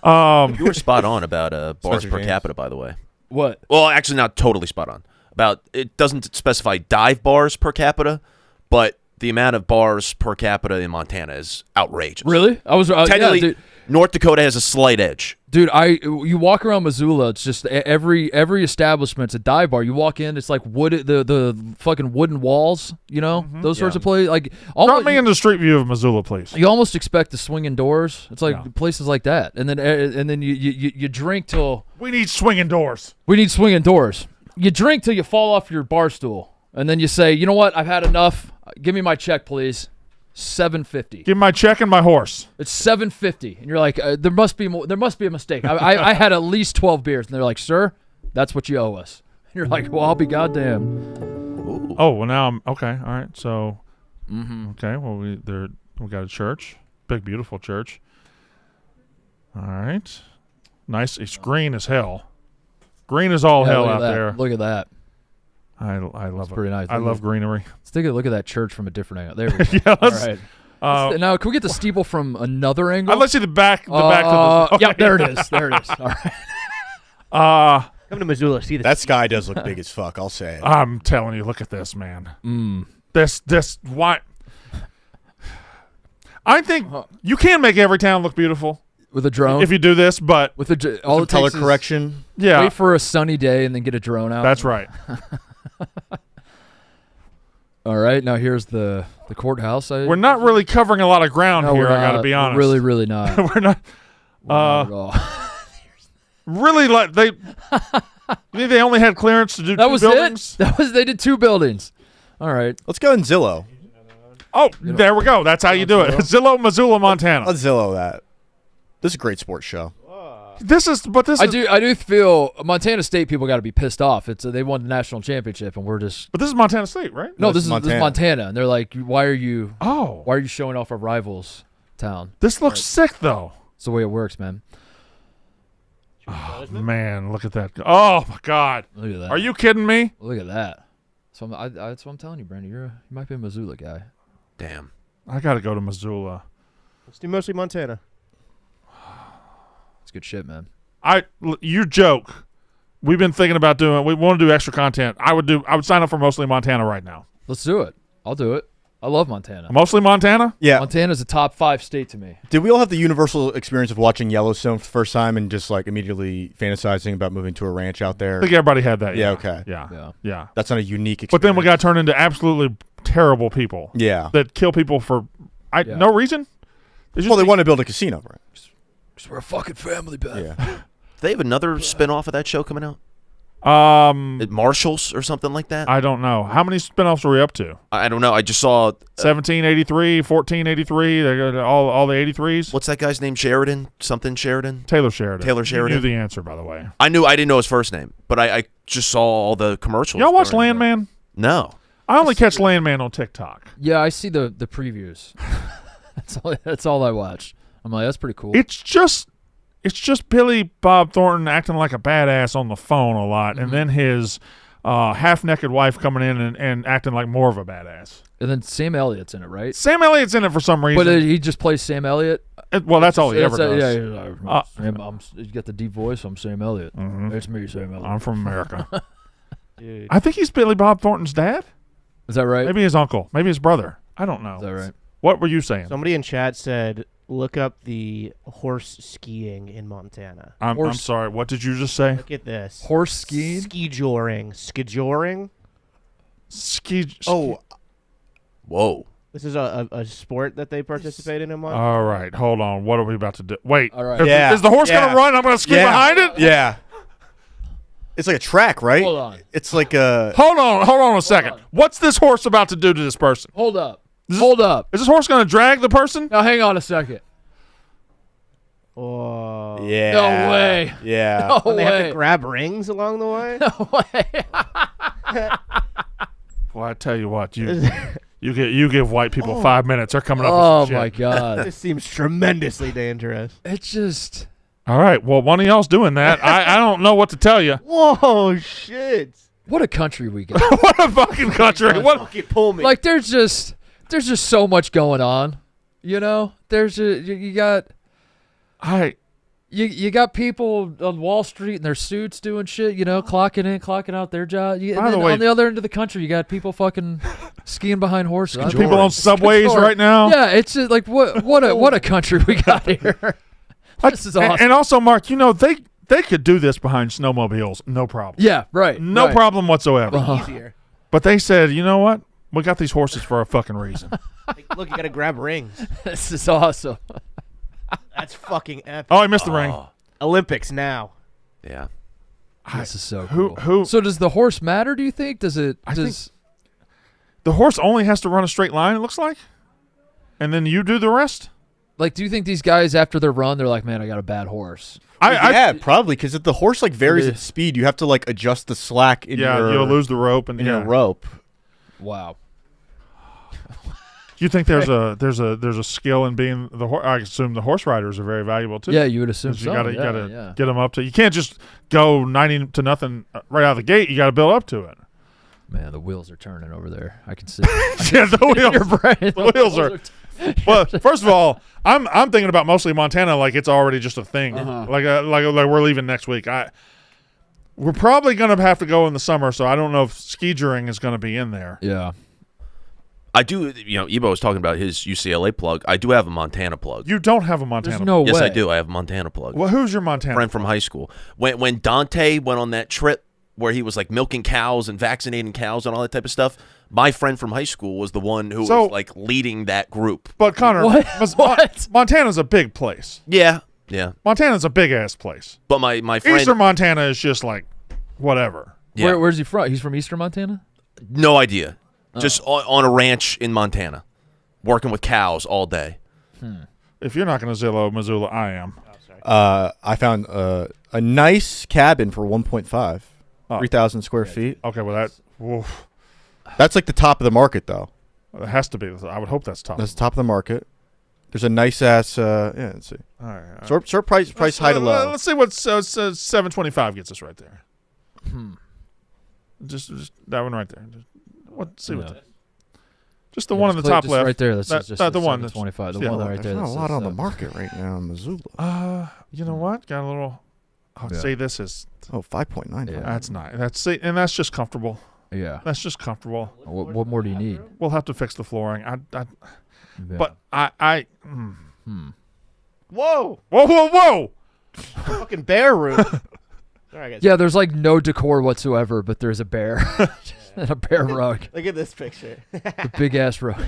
You were spot on about bars Spencer per James. capita, by the way. What? Well, actually, not totally spot on. About it doesn't specify dive bars per capita, but the amount of bars per capita in Montana is outrageous. Really? I was Technically, yeah, North Dakota has a slight edge. dude. You walk around Missoula. It's just every establishment's a dive bar. You walk in, it's like the fucking wooden walls. You know those sorts of places. Like Drop almost, me in the street view of Missoula, please. you almost expect the swinging doors. It's like Yeah. places like that, and then you drink till We need swinging doors. we need swinging doors. You drink till you fall off your bar stool, and then you say, you know what? I've had enough. Give me my check, please. $7.50. Give me my check and my horse. It's $7.50, and you're like, there must be more. There must be a mistake. I had at least 12 beers, and they're like, sir, that's what you owe us. And you're like, well, I'll be goddamn. Oh, well, now I'm okay. All right. So, okay. Well, we got a church, big, beautiful church. All right. Nice. It's green as hell. Green as all Yeah, hell look at out that. there. Look at that. I love it. pretty nice. I love greenery. Let's take a look at that church from a different angle. There we go. Yeah. All Let's, right. Now, can we get the steeple from another angle? I'll let you the back. The back to the. Yeah, there it is. There it is. All right. Come to Missoula, see this. That sky does look big as fuck. I'll say it. I'm telling you, look at this, man. This why. I think you can make every town look beautiful With a drone. if you do this, but With a all Some it color takes is correction. yeah, wait for a sunny day and then get a drone out. that's right. All right. Now here's the courthouse. We're not really covering a lot of ground No, here. we're I got to not. be We're honest. really, really not. we're not. Not at all. Really, like they. You think they only had clearance to do That two was buildings? it. They did 2 buildings. All right. Let's go in Zillow. Oh, there we go. That's how you do it. Zillow, Missoula, Montana. Let's Zillow that. This is a great sports show. This is I do feel Montana State people got to be pissed off. It's they won the national championship and we're just But this is Montana State, right? no. This This is is Montana, and they're like, why are you Oh, showing off our rivals town? this looks sick though. It's the way it works, man. Man, look at that. Oh, my God. Look at that. Are you kidding me? Look at that. So that's what I'm telling you, Brandon. You might be a Missoula guy. Damn. I got to go to Missoula. Let's do mostly Montana. It's good shit, man. You joke. We've been thinking about doing. We want to do extra content. I would sign up for Mostly Montana right now. Let's do it. I'll do it. I love Montana. Mostly Montana. Yeah. Montana's a top 5 state to me. Did we all have the universal experience of watching Yellowstone for the first time and just like immediately fantasizing about moving to a ranch out there? I think everybody had that. Yeah, okay. Yeah. That's not a unique experience. But then we got turned into absolutely terrible people. Yeah. That kill people for no reason. Well, they want to build a casino, right? Because we're a fucking family, Ben. Yeah. Do they have another spin-off of that show coming out? At Marshall's or something like that? I don't know. How many spinoffs are we up to? I don't know. I just saw 1783, 1483. They got all the 83s. what's that guy's name? Sheridan? Something Sheridan? Taylor Sheridan. Taylor Sheridan. You knew the answer, by the way. I didn't know his first name, but I just saw all the commercials. Y'all watch during the- Landman? No. I only catch Landman on TikTok. Yeah, I see the previews. That's all I watch. I'm like, that's pretty cool. It's just Billy Bob Thornton acting like a badass on the phone a lot, and then his half-naked wife coming in and acting like more of a badass. And then Sam Elliott's in it, right? Sam Elliott's in it for some reason. But he just plays Sam Elliott. Well, that's all he ever does. Yeah. You got the deep voice. I'm Sam Elliott. It's me, Sam Elliott. I'm from America. Dude. I think he's Billy Bob Thornton's dad. Is that right? Maybe his uncle. Maybe his brother. I don't know. Is that right? What were you saying? Somebody in chat said, look up the horse skiing in Montana. I'm sorry. What did you just say? Look at this. Horse skiing? Ski-joring. Ski-joring. Oh, Whoa. This is a sport that they participate in Montana. All right. Hold on. What are we about to do? Wait. All right. Yeah. Is the horse going to run? I'm going to ski behind it? Yeah. It's like a track, right? Hold on. It's like a. Hold on a second. What's this horse about to do to this person? Hold up. Hold up. Is this horse going to drag the person? Now, hang on a second. Oh. Yeah. No way. Yeah. No And they have way. to grab rings along the way. No way. Well, I tell you what, you give white people 5 minutes. They're coming up Oh, with some my shit. God. This seems tremendously dangerous. It's just. All right. Well, one of y'all's doing that. I don't know what to tell you. Whoa, shit. What a country we got. What a fucking country. What? Fucking pull me. Like, there's just so much going on. You know? You got people on Wall Street in their suits doing shit, you know, clocking in, clocking out their job. By And the then way- on the other end of the country, you got people fucking skiing behind horses. There's people on subways Ski-joring. right now. Yeah, it's just like what a country we got here. This is awesome. And also, Mark, you know, they could do this behind snowmobiles, no problem. Yeah, right. No right. problem whatsoever. Easier. But they said, you know what? We got these horses for a fucking reason. Like, look, you got to grab rings. This is awesome. That's fucking epic. Oh, I missed the ring. Olympics now. Yeah. This is so Who- cool. who- So does the horse matter, do you think? Does it The horse only has to run a straight line, it looks like. And then you do the rest? like do you think these guys after their run they're like, man, I got a bad horse? Yeah, probably because if the horse like varies its speed, you have to like adjust the slack in your you'll lose the rope and your rope. Wow. You think there's a skill in being the horse? I assume the horse riders are very valuable too. Yeah, you would assume 'Cause so. you gotta yeah. get them up to. You can't just go 90-0 right out of the gate. You got to build up to it. Man, the wheels are turning over there. I can see. Yeah, the wheels. Your brain. The wheels are. Well, first of all, I'm thinking about mostly Montana like it's already just a thing. Like we're leaving next week. We're probably gonna have to go in the summer, so I don't know if ski-joring is gonna be in there. Yeah. I do, Ebo was talking about his UCLA plug. I do have a Montana plug. You don't have a Montana. There's no way. Yes, I do. I have a Montana plug. Well, who's your Montana? Friend from high school. When Dante went on that trip where he was like milking cows and vaccinating cows and all that type of stuff, my friend from high school was the one who was like leading that group. But Connor, What? Montana's a big place. Yeah. Montana's a big ass place. But my friend, Eastern Montana is just like whatever. yeah, Where's he from? He's from Eastern Montana? no idea. Just on a ranch in Montana, working with cows all day. If you're not going to Zillow Missoula, I am. I found a nice cabin for 1.5, 3,000 square feet. Okay, well oof, That's like the top of the market, though. it has to be. I would hope that's top. That's the top of the market. There's a nice ass. Let's see. All right. Sort price high to low. Let's see what 725 gets us right there. Just that one right there. See what. Just the one on the top left. Right there. That's just the one. 25. The yeah, one right there. There's not a lot on the market right now in Missoula. You know what? Got a little. I'd say this is. 5.9. Yeah. That's nice. That's just comfortable. Yeah. That's just comfortable. What more do you need? We'll have to fix the flooring. Yeah. But Whoa! Fucking bear room. All right, guys. Yeah, there's like no decor whatsoever, but there's a bear and a bear rug. Look at this picture. The big ass rug.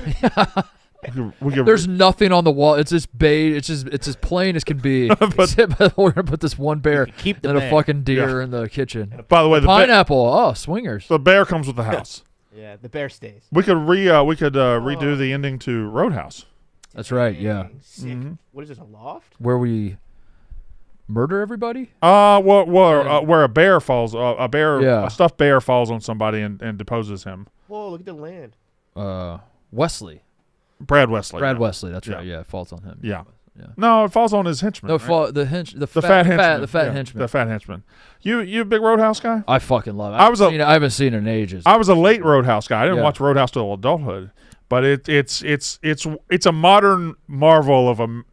We could There's nothing on the wall. It's just beige. It's as plain as can be. But we're gonna put this one bear Keep the and a bear. fucking deer in the kitchen. By the way, Pineapple. Swingers. the bear comes with the house. Yeah, the bear stays. We could redo the ending to Roadhouse. That's right. Yeah. Sick. Mm-hmm. What is this, a loft? Where we murder everybody. Where a bear falls, a stuffed bear falls on somebody and deposes him. Whoa, look at the land. Wesley. Brad Wesley. Wesley. That's right. Yeah, it falls on him. Yeah. Yeah. No, it falls on his henchman. No, right? the fat henchman. The fat Yeah, henchman. The fat henchman. You a big Roadhouse guy? I fucking love it. I haven't seen it in ages. I was a late Roadhouse guy. I didn't Yeah. watch Roadhouse till adulthood, but it's a modern marvel of a.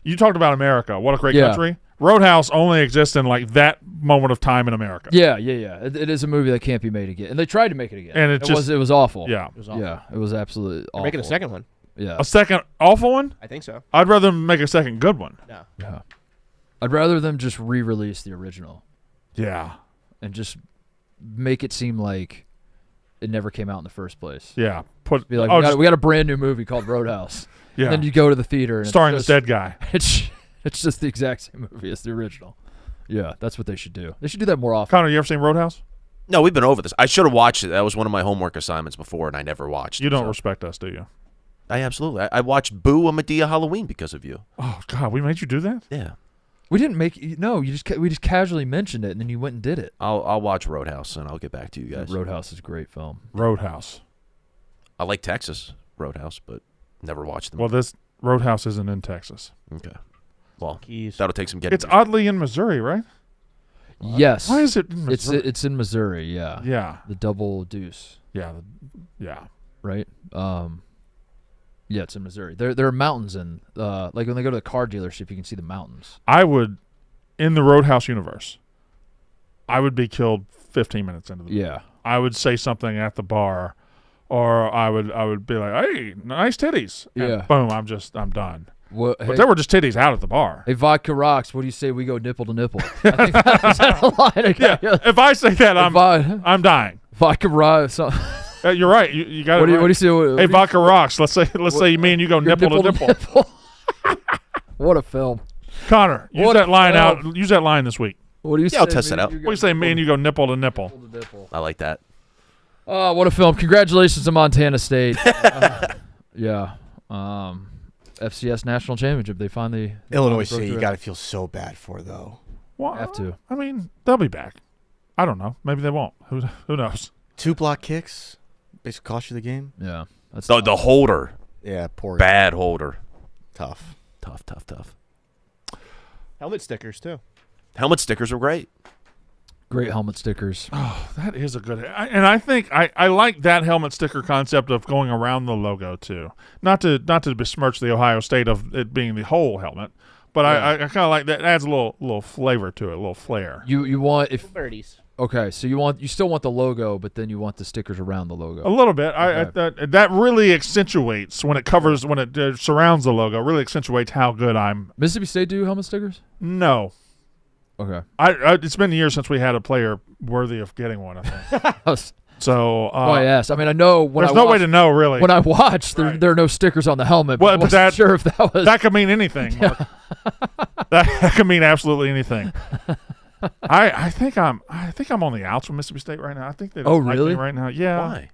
You talked about America. What a great country. Roadhouse only exists in like that moment of time in America. Yeah. It is a movie that can't be made again, and they tried to make it again, And it was awful. Yeah. It was awful. Yeah, it was absolutely awful. They're making a second one. Yeah. A second awful one? I think so. I'd rather make a second good one. No. Yeah. I'd rather them just re-release the original Yeah. and just make it seem like it never came out in the first place. Yeah. Be like, we got a brand new movie called Roadhouse. Yeah. And then you go to the theater and starring it's this dead guy. It's just the exact same movie as the original. Yeah, that's what they should do. They should do that more often. Connor, you ever seen Roadhouse? No, we've been over this. I should have watched it. That was one of my homework assignments before, and I never watched. You don't respect us, do you? I absolutely. I watched Boo a Medea Halloween because of you. Oh God, we made you do that? Yeah. We didn't make we just casually mentioned it and then you went and did it. I'll watch Roadhouse and I'll get back to you guys. Roadhouse is a great film. Roadhouse. I like Texas Roadhouse, but never watched them. Well, this Roadhouse isn't in Texas. Okay. Well, Keys. that'll take some getting. It's oddly in Missouri, right? Yes. Why is it in Missouri? It's in Missouri, yeah. Yeah. The double deuce, Yeah. Yeah. right? Yeah, it's in Missouri. There are mountains in like when they go to the car dealership you can see the mountains. I would, in the Roadhouse universe, I would be killed 15 minutes into the movie. Yeah. I would say something at the bar, or I would be like, "Hey, nice titties." And Yeah. boom, I'm done. What, But there were just titties out at the bar. Hey, vodka rocks. What do you say we go nipple to nipple? I think that's a line. Okay. Yeah. If I say that, I'm dying. Vodka rocks. You're right. You got What it. do you say? Hey, vodka rocks. Let's say me and you go nipple to nipple. What a film. Connor, use What that a line film. out. Use that line this week. What do you say? I'll test man? it out. You What go do you say, me and you go nipple to nipple? nipple to nipple. I like that. Oh, what a film. Congratulations to Montana State. Yeah. FCS National Championship. They finally Illinois broke State, you through. got to feel so bad for, though. Well, Have to. I mean, they'll be back. I don't know. Maybe they won't. Who knows? 2 block kicks basically cost you the game. Yeah. That's The holder. Yeah, poor guy. Bad holder. Tough. Tough. Helmet stickers, too. Helmet stickers are great. great helmet stickers. Oh, that is a good. And I think I like that helmet sticker concept of going around the logo too. Not to besmirch the Ohio State of it being the whole helmet, but I kind of like that. It adds a little flavor to it, a little flair. You want if Birdies. okay, so you still want the logo, but then you want the stickers around the logo. A little bit. Okay. That really accentuates when it covers when it surrounds the logo. Really accentuates how good I'm. Mississippi State do helmet stickers? No. Okay. It's been years since we had a player worthy of getting one, I think. So I asked. I mean, I know when there's I no watched, way to know really. When I watched, Right. there are no stickers on the helmet. Well, I but wasn't that- sure if that was that could mean anything. Mark. that could mean absolutely anything. I think I'm on the outs from Mississippi State right now. I think they don't like me really? right now. Yeah. Why?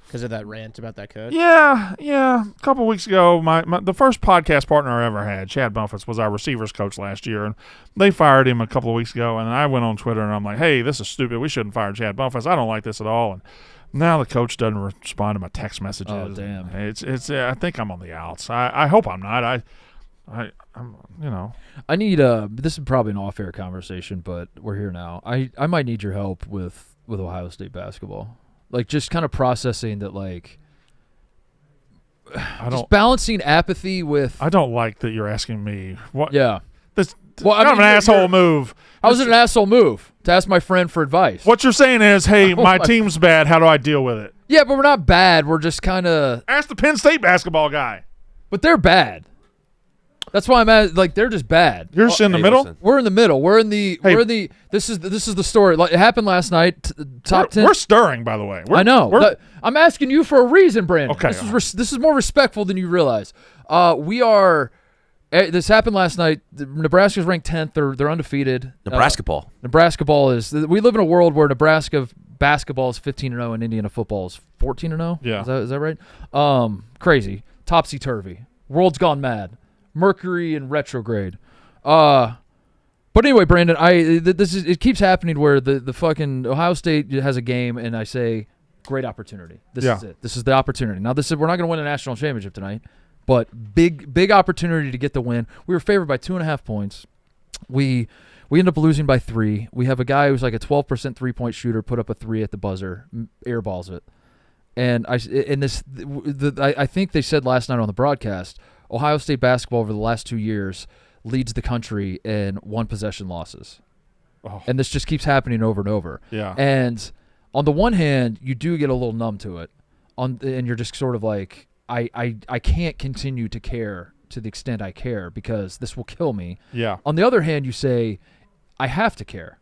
Because of that rant about that coach? Yeah. A couple weeks ago, the first podcast partner I ever had, Chad Bumpus, was our receivers coach last year, and they fired him a couple of weeks ago. And I went on Twitter and I'm like, "Hey, this is stupid. We shouldn't fire Chad Bumpus. I don't like this at all." And now the coach doesn't respond to my text messages. Oh, damn. It's. I think I'm on the outs. I hope I'm not. I'm you know. I need this is probably an off-air conversation, but we're here now. I might need your help with Ohio State basketball. Like, just kind of processing that, like, just balancing apathy with. I don't like that you're asking me. What? Yeah. This Well, kind of an asshole move. How is it an asshole move to ask my friend for advice? What you're saying is, hey, my team's bad. How do I deal with it? Yeah, but we're not bad. We're just kind of. Ask the Penn State basketball guy. But they're bad. That's why I'm at. Like, they're just bad. You're just in the middle. Listen. We're in the middle. We're in the. This is the story. Like, it happened last night. Top 10. We're stirring, by the way. I know. I'm asking you for a reason, Brandon. Okay. This is more respectful than you realize. We are. This happened last night. Nebraska's ranked 10th. They're undefeated. Nebraska ball. Nebraska ball is. We live in a world where Nebraska basketball is 15-0 and Indiana football is 14-0. Yeah. Is that right? Crazy. Topsy turvy. World's gone mad. Mercury in retrograde. But anyway, Brandon, it keeps happening where the fucking Ohio State has a game and I say, great opportunity. This is it. This is the opportunity. Now we're not going to win a national championship tonight, but big opportunity to get the win. We were favored by 2.5 points. We end up losing by 3. We have a guy who's like a 12% 3-point shooter put up a 3 at the buzzer, airballs it. And I think they said last night on the broadcast, Ohio State basketball over the last 2 years leads the country in one-possession losses. Oh. And this just keeps happening over and over. Yeah. And on the one hand, you do get a little numb to it. And you're just sort of like, I can't continue to care to the extent I care because this will kill me. Yeah. On the other hand, you say, I have to care.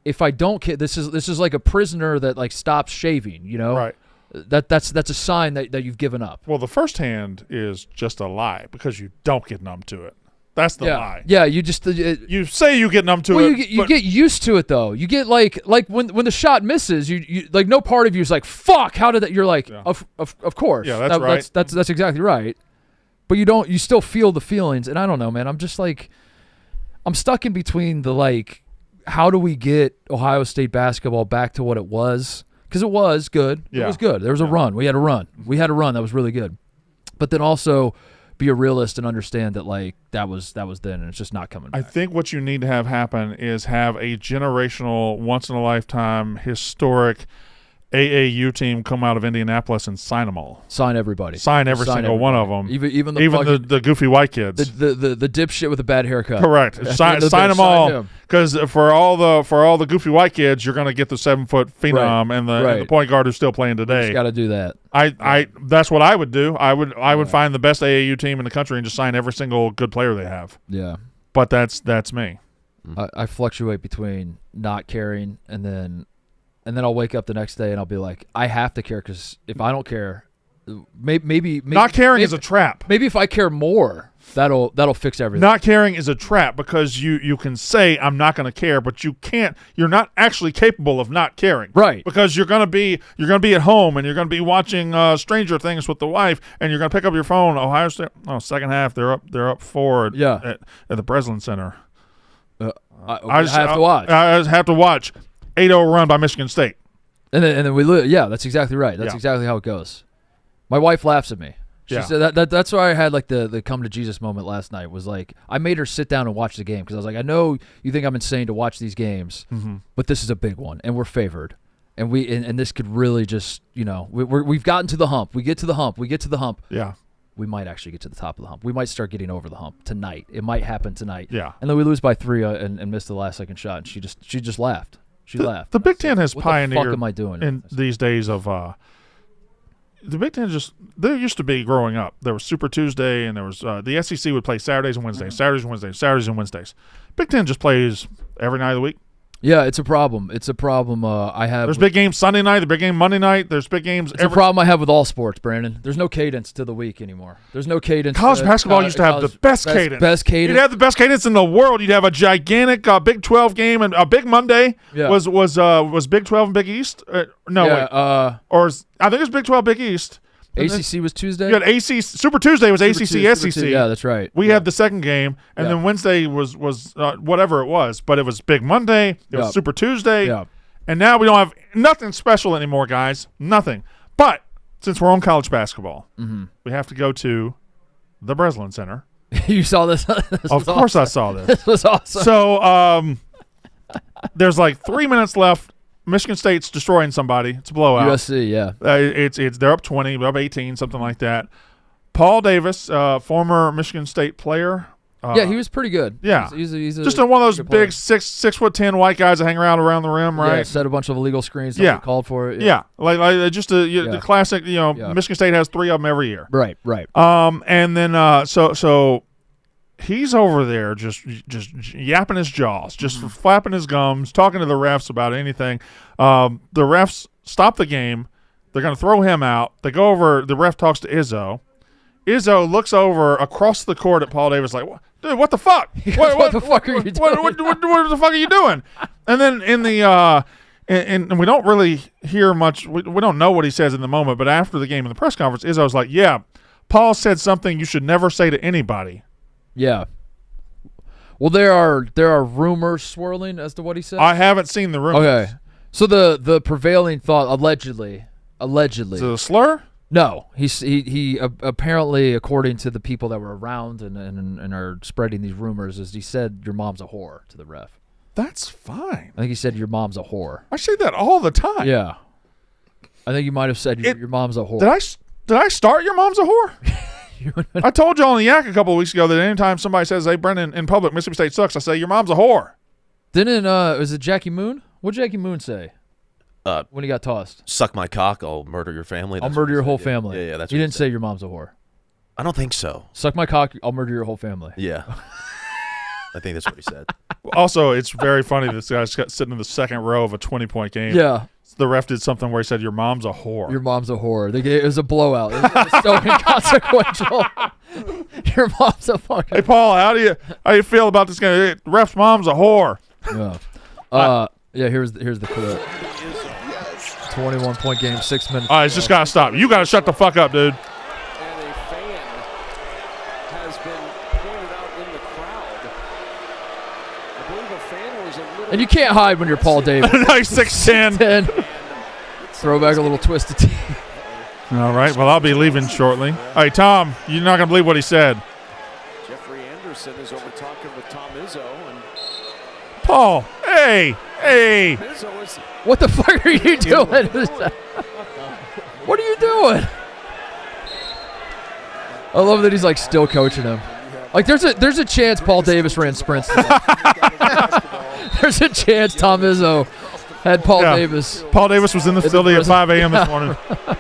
If I don't care, this is like a prisoner that like stops shaving, you know? Right. That's a sign that you've given up. Well, the first hand is just a lie because you don't get numb to it. That's the lie. Yeah, you just You say you get numb to well, it. you get used to it though. You get like when the shot misses, you like no part of you is like fuck. How did that? You're like of course. Yeah, that's right. That's exactly right. But you still feel the feelings, and I don't know, man. I'm just like I'm stuck in between the like how do we get Ohio State basketball back to what it was? Because it was good. Yeah. It was good. There was a run. We had a run. That was really good. But then also be a realist and understand that like that was then and it's just not coming back. I think what you need to have happen is have a generational, once-in-a-lifetime, historic AAU team come out of Indianapolis and sign them all. Sign everybody. Sign every single one of them. Even the goofy white kids. The dipshit with a bad haircut. Correct. Sign them all because for all the goofy white kids, you're going to get the 7-foot phenom and the point guard who's still playing today. Got to do that. I that's what I would do. I would find the best AAU team in the country and just sign every single good player they have. Yeah. But that's me. I fluctuate between not caring and then I'll wake up the next day and I'll be like, I have to care because if I don't care, maybe not caring is a trap. Maybe if I care more, that'll fix everything. Not caring is a trap because you can say I'm not going to care, but you can't. You're not actually capable of not caring, right? Because you're going to be at home and you're going to be watching Stranger Things with the wife, and you're going to pick up your phone. Ohio State, second half, they're up 4 at the Breslin Center. I have to watch. I have to watch. 8-0 run by Michigan State. And then we lose. Yeah, that's exactly right. That's exactly how it goes. My wife laughs at me. She said that's why I had like the come to Jesus moment last night was like I made her sit down and watch the game because I was like I know you think I'm insane to watch these games, but this is a big one and we're favored. And and this could really just, we've gotten to the hump. We get to the hump. Yeah. We might actually get to the top of the hump. We might start getting over the hump tonight. It might happen tonight. Yeah. And then we lose by 3 and miss the last second shot. And she just laughed. She laughed. The Big Ten has what pioneered. What the fuck am I doing in these days of the Big Ten there used to be growing up. There was Super Tuesday and there was the SEC would play Saturdays and Wednesdays, Saturdays and Wednesdays. Big Ten just plays every night of the week. Yeah, it's a problem. I have. There's big games Sunday night. There's big game Monday night. There's big games. It's a problem I have with all sports, Brandon. There's no cadence to the week anymore. There's no cadence. College basketball used to have the best cadence. Best cadence. You'd have the best cadence in the world. You'd have a gigantic Big 12 game and a big Monday. Yeah. Was Big 12 and Big East? I think it was Big 12 Big East. ACC was Tuesday. You had ACC. Super Tuesday was ACC SEC. Yeah, that's right. We had the second game, and then Wednesday was whatever it was, but it was Big Monday. It was Super Tuesday, and now we don't have nothing special anymore, guys. Nothing. But since we're on college basketball, we have to go to the Breslin Center You saw this? Of course I saw this. This was awesome. So there's like 3 minutes left. Michigan State's destroying somebody. It's a blowout. USC, yeah. It's they're up 20, up 18, something like that. Paul Davis, former Michigan State player. Yeah, he was pretty good. Yeah. He's just one of those good player. big 6'10" white guys that hang around the rim, right? Yeah, set a bunch of illegal screens. Yeah. Called for it. Yeah, like just the classic. Michigan State has 3 of them every year. Right. And then so he's over there just yapping his jaws, just flapping his gums, talking to the refs about anything. The refs stop the game. They're going to throw him out. They go over. The ref talks to Izzo. Izzo looks over across the court at Paul Davis like, dude, what the fuck? What the fuck are you doing? What the fuck are you doing? And then in the and we don't really hear much. We don't know what he says in the moment, but after the game in the press conference, Izzo's like, yeah, Paul said something you should never say to anybody. Yeah. Well, there are rumors swirling as to what he said. I haven't seen the rumors. Okay. So the prevailing thought allegedly. Is it a slur? No, he apparently, according to the people that were around and are spreading these rumors, is he said your mom's a whore to the ref. That's fine. I think he said your mom's a whore. I say that all the time. Yeah, I think you might have said your mom's a whore. Did I start your mom's a whore? I told y'all on the Yak a couple of weeks ago that anytime somebody says, "Hey, Brendan, in public, Mississippi State sucks," I say your mom's a whore. Didn't was it Jackie Moon? What did Jackie Moon say? When he got tossed. Suck my cock, I'll murder your family. I'll murder your whole family. Yeah, that's he what didn't say your mom's a whore. I don't think so. Suck my cock, I'll murder your whole family. Yeah. I think that's what he said. Also, it's very funny this guy's sitting in the second row of a 20-point game. Yeah. The ref did something where he said, your mom's a whore. Your mom's a whore. It was a blowout. It was so inconsequential. Your mom's a fucking... Hey, Paul, how do you feel about this guy? Hey, ref's mom's a whore. Yeah. Yeah, here's the clip. 21-point game, 6 minutes. All right, it's just got to stop. You got to shut the fuck up, dude. And a fan has been pointed out in the crowd. I believe a fan was a little... And you can't hide when you're Paul Davis. Nice 6'10". Throw back a little twisted tee. All right, well, I'll be leaving shortly. Hey, Tom, you're not going to believe what he said. Jeffrey Anderson is over talking with Tom Izzo. And Paul, hey. Izzo is... What the fuck are you doing? What are you doing? I love that he's like still coaching him. Like there's a chance Paul Davis ran sprints today. There's a chance Tom Izzo had Paul Davis. Paul Davis was in the facility at 5 a.m. this morning. And they're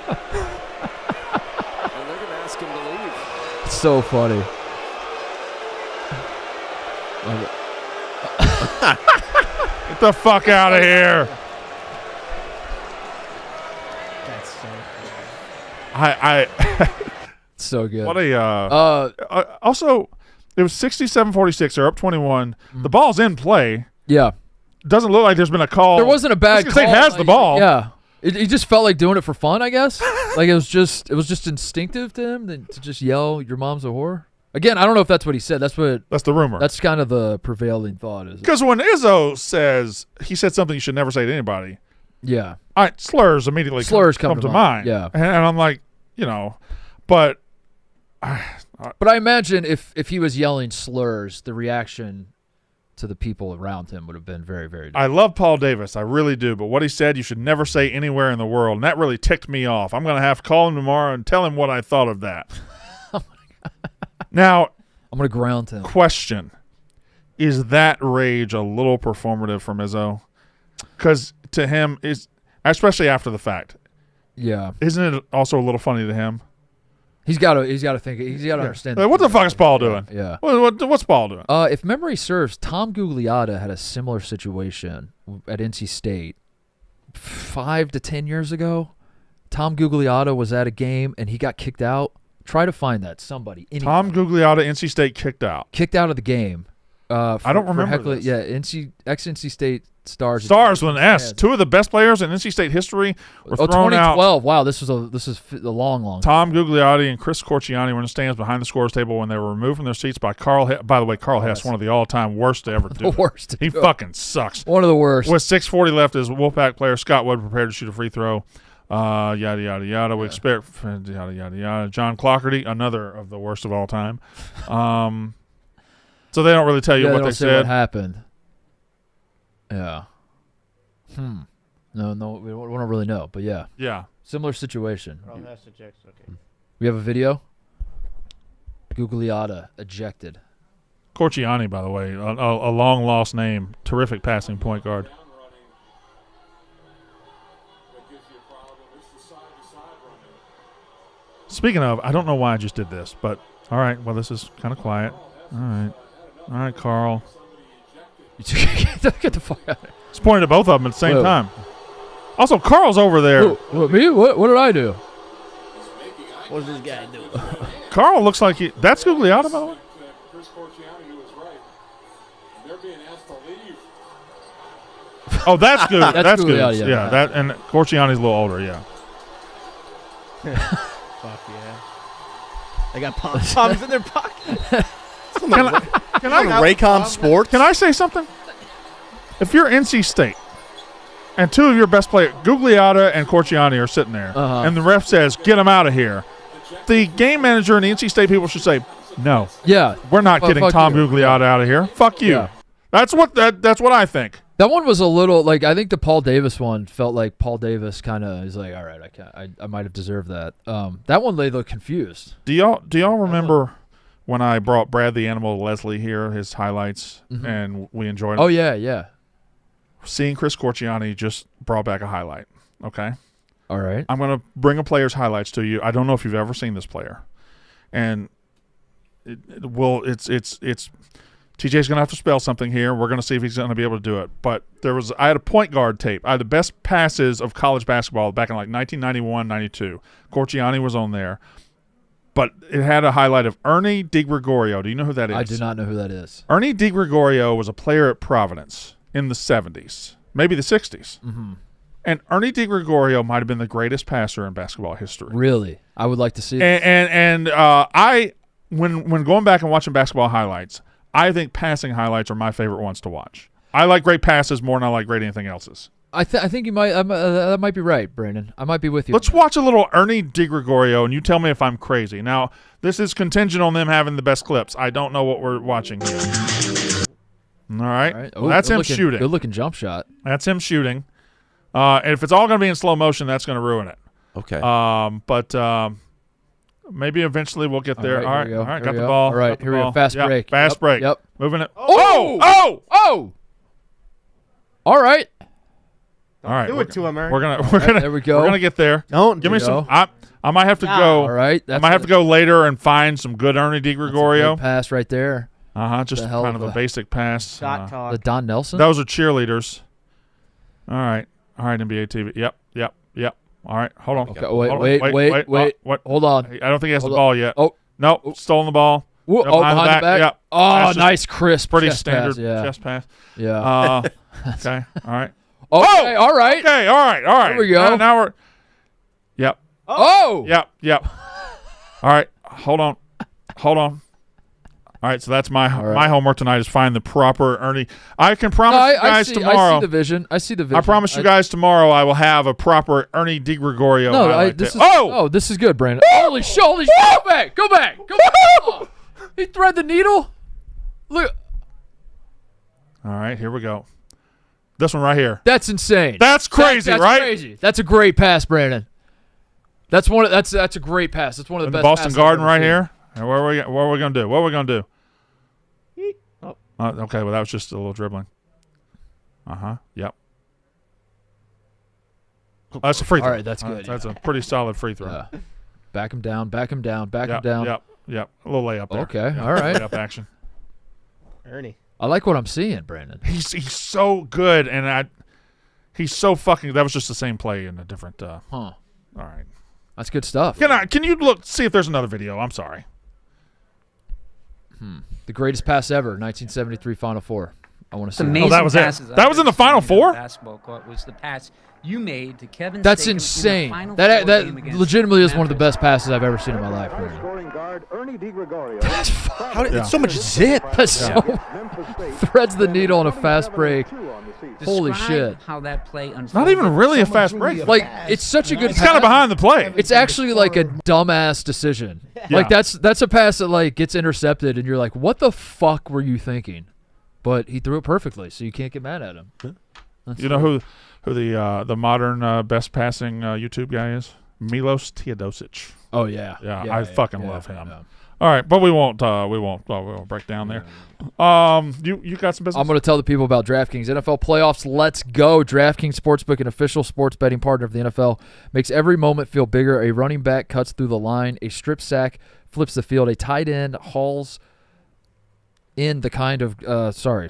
going to ask him to leave. It's so funny. Get the fuck out of here. That's so funny. So good. What a also it was 67-46. They're up 21. The ball's in play. Yeah. Doesn't look like there's been a call. There wasn't a bad call. State has the ball. Yeah. He just felt like doing it for fun, I guess. Like it was just instinctive to him to just yell, "Your mom's a whore." Again, I don't know if that's what he said. That's the rumor. That's kind of the prevailing thought. Is because when Izzo says he said something you should never say to anybody. Yeah. All right, slurs immediately come to mind. Yeah. And I'm like, but. But I imagine if he was yelling slurs, the reaction to the people around him would have been very, very different. I love Paul Davis. I really do. But what he said, you should never say anywhere in the world. And that really ticked me off. I'm going to have to call him tomorrow and tell him what I thought of that. Oh my God. Now, I'm going to ground him. Question. Is that rage a little performative from Izzo? Because to him, especially after the fact. Yeah. Isn't it also a little funny to him? He's got to think. He's got to understand. What the fuck is Paul doing? Yeah. What's Paul doing? If memory serves, Tom Gugliotta had a similar situation at NC State 5 to 10 years ago. Tom Gugliotta was at a game and he got kicked out. Try to find that. Somebody. Tom Gugliotta, NC State kicked out. Kicked out of the game. I don't remember this. Yeah, ex-NC State Stars. Stars with an S. Two of the best players in NC State history were thrown out. 2012. Wow, this is a long. Tom Gugliotta and Chris Corciani were in the stands behind the scores table when they were removed from their seats by Carl. By the way, Carl Hess, one of the all-time worst to ever do. The worst. He fucking sucks. One of the worst. With 6:40 left, as Wolfpack player Scott Wood prepared to shoot a free throw. Yada, yada, yada. We expect yada, yada, yada. John Clockerty, another of the worst of all time. So they don't really tell you Yeah, what they they don't say said. what happened. Yeah. No, we don't really know, but yeah. Yeah. Similar situation. Oh, that's ejected. Okay. We have a video. Gugliotta ejected. Corciani, by the way, a long lost name, terrific passing point guard. Speaking of, I don't know why I just did this, but all right. Well, this is kind of quiet. All right, Carl. Get the fuck out of here. It's pointing to both of them at the same Whoa. time. Also, Carl's over there. What, me? What did I do? What's this guy doing? Carl looks like that's Gugliotta, by the way. Oh, that's good. That's good. Gugliotta, yeah. That and Corciani's a little older. Yeah. Fuck yeah. They got pom-poms in their pocket. Can I Raycom Sports. Can I say something? If you're NC State and two of your best players, Gugliotta and Corciani, are sitting there, and the ref says, "Get them out of here," the game manager and the NC State people should say, "No, Yeah. we're not getting fuck Tom you. Gugliotta out of here. Fuck you." Yeah. That's what I think. That one was a little like I think the Paul Davis one felt like Paul Davis kind of is like, all right, I might have deserved that. That one they look confused. Do y'all remember when I brought Brad the Animal Leslie here, his highlights, and we enjoyed them? Oh yeah. Seeing Chris Corciani just brought back a highlight. Okay. All right. I'm going to bring a player's highlights to you. I don't know if you've ever seen this player. And it's TJ's going to have to spell something here. We're going to see if he's going to be able to do it. But I had a point guard tape. I had the best passes of college basketball back in like 1991, 92. Corciani was on there. But it had a highlight of Ernie DiGregorio. Do you know who that is? I do not know who that is. Ernie DiGregorio was a player at Providence in the 70s, maybe the 60s. Mm-hmm. And Ernie DiGregorio might have been the greatest passer in basketball history. Really? I would like to see this. And when going back and watching basketball highlights, I think passing highlights are my favorite ones to watch. I like great passes more than I like great anything else's. I think you might that might be right, Brandon. I might be with you. Let's watch a little Ernie DiGregorio, and you tell me if I'm crazy. Now, this is contingent on them having the best clips. I don't know what we're watching here. All right. All right. Well, that's him good-looking- shooting. Good-looking jump shot. That's him shooting. And if it's all going to be in slow motion, that's going to ruin it. Okay. But maybe eventually we'll get there. All right. here we go. All right. Here Got we the go. ball. All right, Got the here we go. ball. Fast Yep, break. Fast Yep, break. yep. Moving it. Oh! Oh! All right. All right. Do it to him, Aaron. We're gonna there we go. We're gonna get there. Don't Give me you some. know. I might have to go. All right. I might have to go later and find some good Ernie DiGregorio. Pass right there. Just The hell kind of of a a- basic pass. Shot talk. The Don Nelson. Those are cheerleaders. All right, NBA TV. Yep. All right, hold on. Okay, Hold on. wait. What? Hold on. I don't think he has Hold the on. ball yet. Oh. No, stolen the ball. Whoa, behind the back. Yep. Oh, That's just nice crisp. Pretty chest standard pass, yeah. chest pass. Yeah. Okay. All right. Okay. All right. Okay. All right. Here we go. Now we're. Yep. Oh. Yep. All right. Hold on. All right, so that's my homework tonight is find the proper Ernie. I can promise you guys tomorrow. I see the vision. I promise you guys tomorrow I will have a proper Ernie DiGregorio. No, this is good, Brandon. Holy shit! Go back! Oh, he thread the needle. Look. All right, here we go. This one right here. That's insane. That's crazy, that's right? Crazy. That's a great pass, Brandon. That's a great pass. That's one of the best. Boston passes Garden I've ever right seen. here. And what are we gonna do? What are we gonna do? Okay, well that was just a little dribbling. Yep. That's a free throw. All right, that's good. That's a pretty solid free throw. Yeah. Back him down. Back him down. Yep. A little layup there. Okay, all right. Layup action. Ernie. I like what I'm seeing, Brandon. He's so good, and he's so fucking. That was just the same play in a different. All right. That's good stuff. Can you see if there's another video? I'm sorry. The greatest pass ever, 1973 Final Four. I want to see. Amazing that was it. passes That I've was in the ever Final seen in a Four? Basketball court was the pass you made to Kevin. That's Sagan in the insane. Final That Four game against legitimately is one of the Memphis. best passes I've ever seen in my life. Brandon. Scoring guard Ernie DiGregorio. It's so much zip. That's so threads the needle on a fast break. Holy Describe shit. how that play unfolded. Not even really a fast break. Like, it's such a good It's kind of behind the play. It's actually like a dumbass decision. Yeah. Like, that's a pass that, like, gets intercepted, and you're like, what the fuck were you thinking? But he threw it perfectly, so you can't get mad at him. You know who the modern best passing YouTube guy is? Milos Teodosic. Oh, yeah. Yeah, I fucking love him. yeah. All right, but we won't break down there. You got some business? I'm going to tell the people about DraftKings. NFL playoffs, let's go. DraftKings Sportsbook, an official sports betting partner of the NFL, makes every moment feel bigger. A running back cuts through the line. A strip sack flips the field. A tight end hauls in the kind of sorry.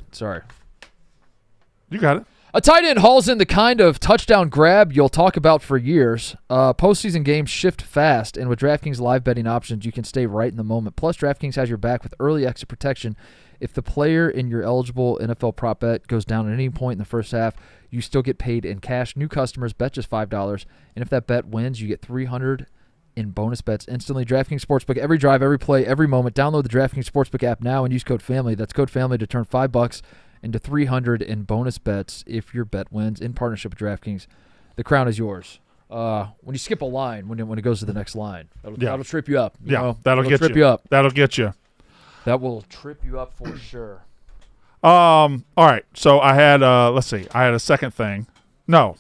You got it. A tight end hauls in the kind of touchdown grab you'll talk about for years. Postseason games shift fast, and with DraftKings live betting options, you can stay right in the moment. Plus, DraftKings has your back with early exit protection. If the player in your eligible NFL prop bet goes down at any point in the first half, you still get paid in cash. New customers bet just $5, and if that bet wins, you get $300 in bonus bets instantly. DraftKings Sportsbook, every drive, every play, every moment. Download the DraftKings Sportsbook app now and use code FAMILY. That's code FAMILY to turn $5 into $300 in bonus bets if your bet wins in partnership with DraftKings. The crown is yours. When you skip a line, when it goes to the next line, that'll trip you up. That'll get you up. That'll get you. That will trip you up for sure. All right. So I had let's see. I had a second thing. No.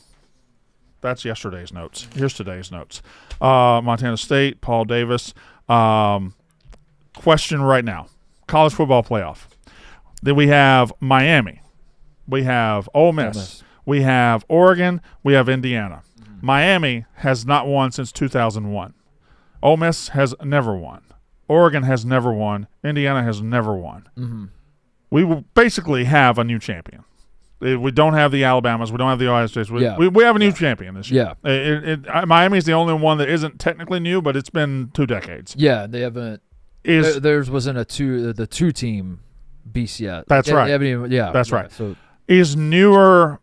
That's yesterday's notes. Here's today's notes. Montana State, Paul Davis. Question right now. College football playoff. Then we have Miami. We have Ole Miss. We have Oregon. We have Indiana. Mm-hmm. Miami has not won since 2001. Ole Miss has never won. Oregon has never won. Indiana has never won. Mm-hmm. We will basically have a new champion. We don't have the Alabamas. We don't have the Ohio States. We have a new champion this year. Yeah. Miami is the only one that isn't technically new, but it's been 2 decades. Yeah, they haven't. Theirs wasn't the 2-team beast yet. That's right. They haven't even, that's right. So is new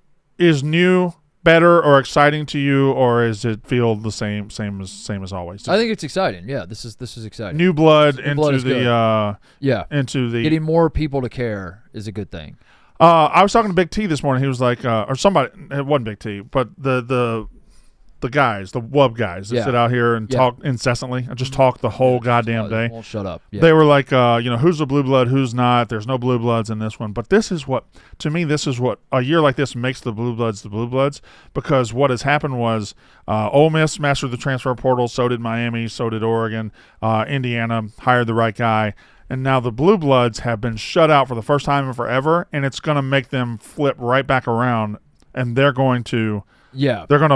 better or exciting to you, or is it feel the same as always? I think it's exciting. Yeah, this is exciting. New blood into the getting more people to care is a good thing. I was talking to Big T this morning. He was like, or somebody. It wasn't Big T, but the guys, the WUB guys that sit out here and talk incessantly and just talk the whole goddamn day. Won't shut up. Yeah. They were like, who's the blue blood, who's not. There's no blue bloods in this one. But this is what a year like this makes the blue bloods, because what has happened was Ole Miss mastered the transfer portal, so did Miami, so did Oregon. Indiana hired the right guy. And now the blue bloods have been shut out for the first time in forever, and it's going to make them flip right back around, and they're going to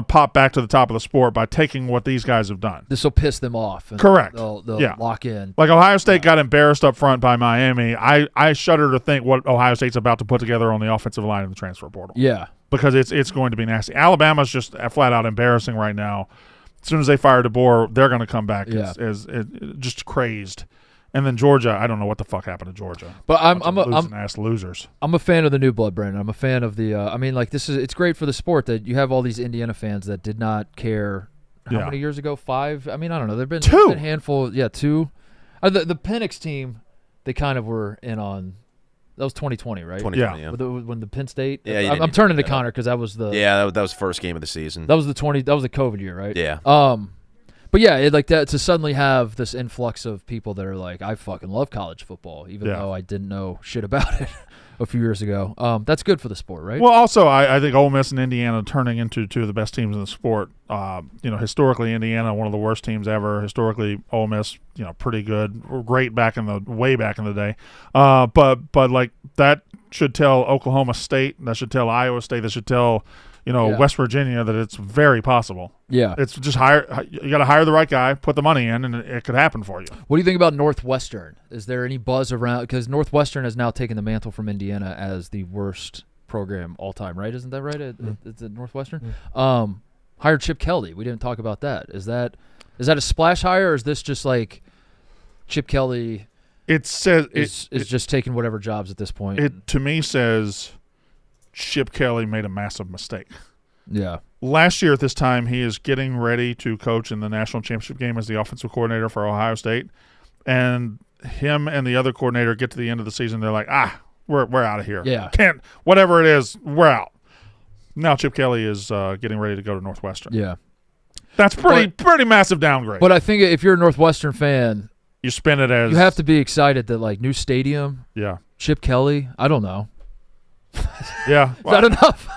pop back to the top of the sport by taking what these guys have done. This will piss them off. And correct. They'll lock in. Like Ohio State got embarrassed up front by Miami. I shudder to think what Ohio State's about to put together on the offensive line in the transfer portal. Yeah. Because it's going to be nasty. Alabama's just flat out embarrassing right now. As soon as they fire DeBoer, they're going to come back as just crazed. And then Georgia, I don't know what the fuck happened to Georgia. But I'm losers. I'm a fan of the new blood, Brandon. I'm a fan of the. It's great for the sport that you have all these Indiana fans that did not care. How many years ago? 5. I mean, I don't know. There've been a handful. Yeah, 2. The Penix team, they kind of were in on. That was 2020, right? 2020, yeah. When the Penn State. Yeah, I'm turning to Connor because that was the. Yeah, that was the first game of the season. That was the COVID year, right? Yeah. But yeah, to suddenly have this influx of people that are like, I fucking love college football, even though I didn't know shit about it a few years ago. That's good for the sport, right? Well, also, I think Ole Miss and Indiana turning into 2 of the best teams in the sport. Historically, Indiana, one of the worst teams ever. Historically, Ole Miss, pretty good, great way back in the day. But like that should tell Oklahoma State, that should tell Iowa State, that should tell West Virginia that it's very possible. Yeah. It's just you got to hire the right guy, put the money in, and it could happen for you. What do you think about Northwestern? Is there any buzz around? Because Northwestern has now taken the mantle from Indiana as the worst program all time, right? Isn't that right? It's at Northwestern? Mm. Hired Chip Kelly. We didn't talk about that. Is that a splash hire, or is this just like Chip Kelly is just taking whatever jobs at this point? It, to me, says Chip Kelly made a massive mistake. Yeah. Last year at this time, he is getting ready to coach in the national championship game as the offensive coordinator for Ohio State. And him and the other coordinator get to the end of the season. They're like, we're out of here. Yeah. Whatever it is, we're out. Now Chip Kelly is getting ready to go to Northwestern. Yeah. That's pretty massive downgrade. But I think if you're a Northwestern fan, you spin it as you have to be excited that like new stadium, yeah, Chip Kelly. I don't know. yeah. Is that enough?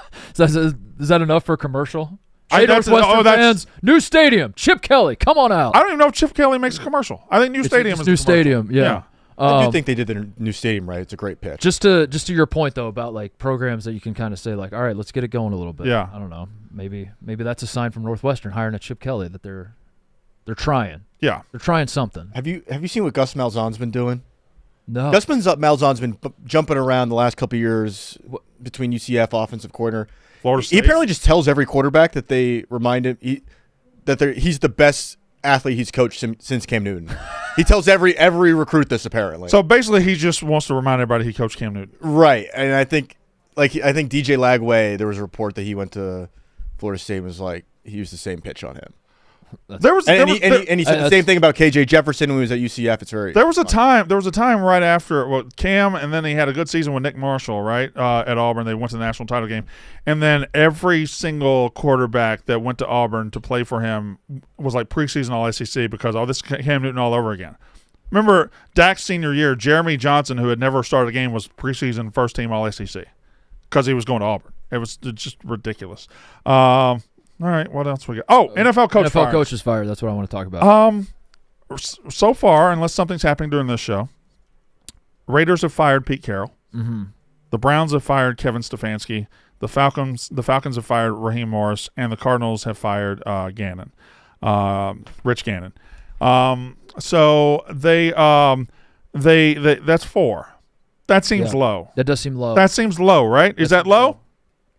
Is that enough for a commercial? Hey, That's- Northwestern that's- fans, new stadium, Chip Kelly, come on out. I don't even know if Chip Kelly makes a commercial. I think new stadium is new the commercial. stadium. Yeah. I do think they did their new stadium right. It's a great pitch. Just to your point though about like programs that you can kind of say like, all right, let's get it going a little bit. Yeah. I don't know. Maybe that's a sign from Northwestern hiring a Chip Kelly that they're trying. Yeah. They're trying something. Have you seen what Gus Malzahn's been doing? No. Gus Malzahn's been jumping around the last couple of years between UCF offensive coordinator. Florida State. He apparently just tells every quarterback that they remind him he's the best athlete he's coached since Cam Newton. He tells every recruit this apparently. So basically, he just wants to remind everybody he coached Cam Newton. Right, and I think DJ Lagway, there was a report that he went to Florida State and was like he used the same pitch on him. There was he said the same thing about KJ Jefferson when he was at UCF. It's very There was a time right after Cam, and then he had a good season with Nick Marshall, right, at Auburn. They went to the national title game, and then every single quarterback that went to Auburn to play for him was like preseason All SEC because this is Cam Newton all over again. Remember Dak's senior year, Jeremy Johnson, who had never started a game, was preseason first team All SEC because he was going to Auburn. It was just ridiculous. All right, what else we got? Oh, NFL coach fired. NFL coach is fired. That's what I want to talk about. So far, unless something's happening during this show, Raiders have fired Pete Carroll. Mm-hmm. The Browns have fired Kevin Stefanski. The Falcons have fired Raheem Morris, and the Cardinals have fired Gannon, Rich Gannon. So they that's 4. That seems low. That does seem low. That seems low, right? Is that low?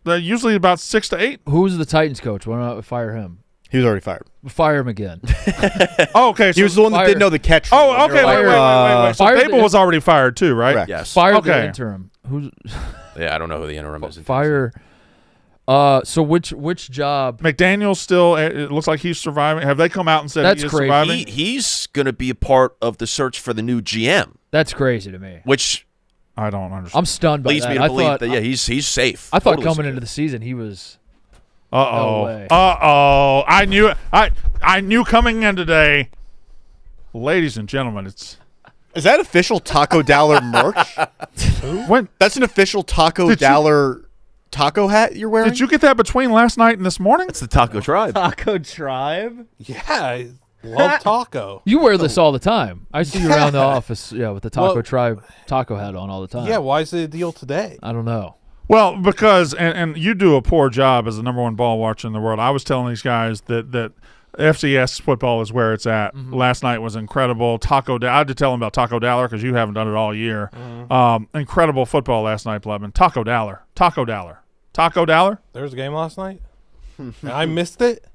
They're usually about 6 to 8. Who's the Titans coach? Why not fire him? He was already fired. Fire him again. Oh, okay. So he was the one that didn't know the catch. Oh, okay. Wait. So Fire Dable was already fired too, right? Correct. Yes. Fire the interim. Who's Yeah, I don't know who the interim is. fire? So which job? McDaniel's still. It looks like he's surviving. Have they come out and said That's he is crazy. surviving? He's going to be a part of the search for the new GM, That's crazy to me. which I don't understand. I'm stunned by leads that. me to I believe thought, that he's safe. I thought Totally coming safe. into the season he was. Uh-oh. No way. Uh-oh. I knew coming in today. Ladies and gentlemen, Is that official Taco Dollar merch? That's an official Taco Dollar taco hat you're wearing? did you get that between last night and this morning? It's the Taco Tribe. Taco Tribe? Yeah, I love taco. You wear this all the time. I see you around the office, with the Taco Tribe taco hat on all the time. Yeah, why is it a deal today? I don't know. Well, because and you do a poor job as the number one ball watcher in the world. I was telling these guys that FCS football is where it's at. Mm-hmm. Last night was incredible. I had to tell them about Taco Dollar because you haven't done it all year. Mm-hmm. Incredible football last night, Blevin. Taco Dollar. There was a game last night, and I missed it.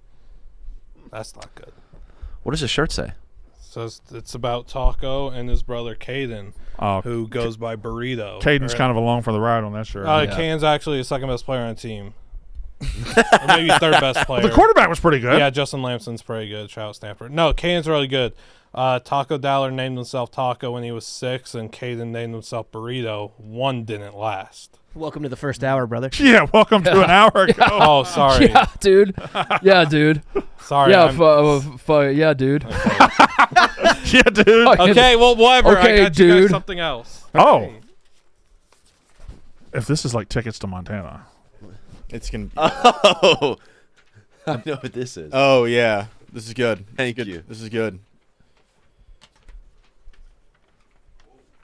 That's not good. What does his shirt say? So it's about Taco and his brother Caden, who goes by Burrito. Caden's kind of along for the ride on that shirt. Caden's actually the second best player on the team. Or maybe third best player. The quarterback was pretty good. Yeah, Justin Lamson's pretty good. Shout out Stanford. No, Caden's really good. Taco Dollar named himself Taco when he was 6, and Caden named himself Burrito. One didn't last. Welcome to the first hour, brother. Yeah, welcome to an hour ago. Oh, sorry. Yeah, dude. Yeah, dude. Sorry. Yeah, yeah, dude. Yeah, dude. Okay, well, whatever. Okay, I got you guys dude. something else. Oh. If this is like tickets to Montana. It's going to be. Oh, I know what this is. Oh, yeah. This is good. Thank you. This is good.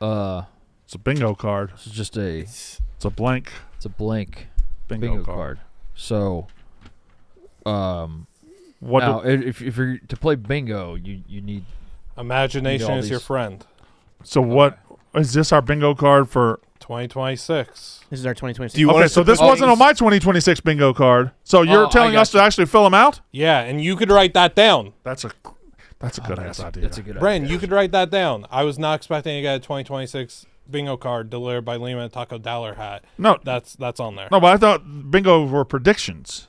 It's a bingo card. This is just a. It's a blank It's a blank bingo, card. So, What now if you're to play bingo, you need. Imagination all is your these- friend. So what is this our bingo card for? 2026. This is our 2026. Do you want Okay, us so to this put wasn't these- on my 2026 bingo card. So you're Oh, I telling got us to you. actually fill them out? Yeah, and you could write that down. That's a good ass idea. That's a good idea. Bren, you could write that down. I was not expecting to get a 2026 bingo card delivered by Lima and Taco Dollar hat. No, That's on there. no, but I thought bingo were predictions.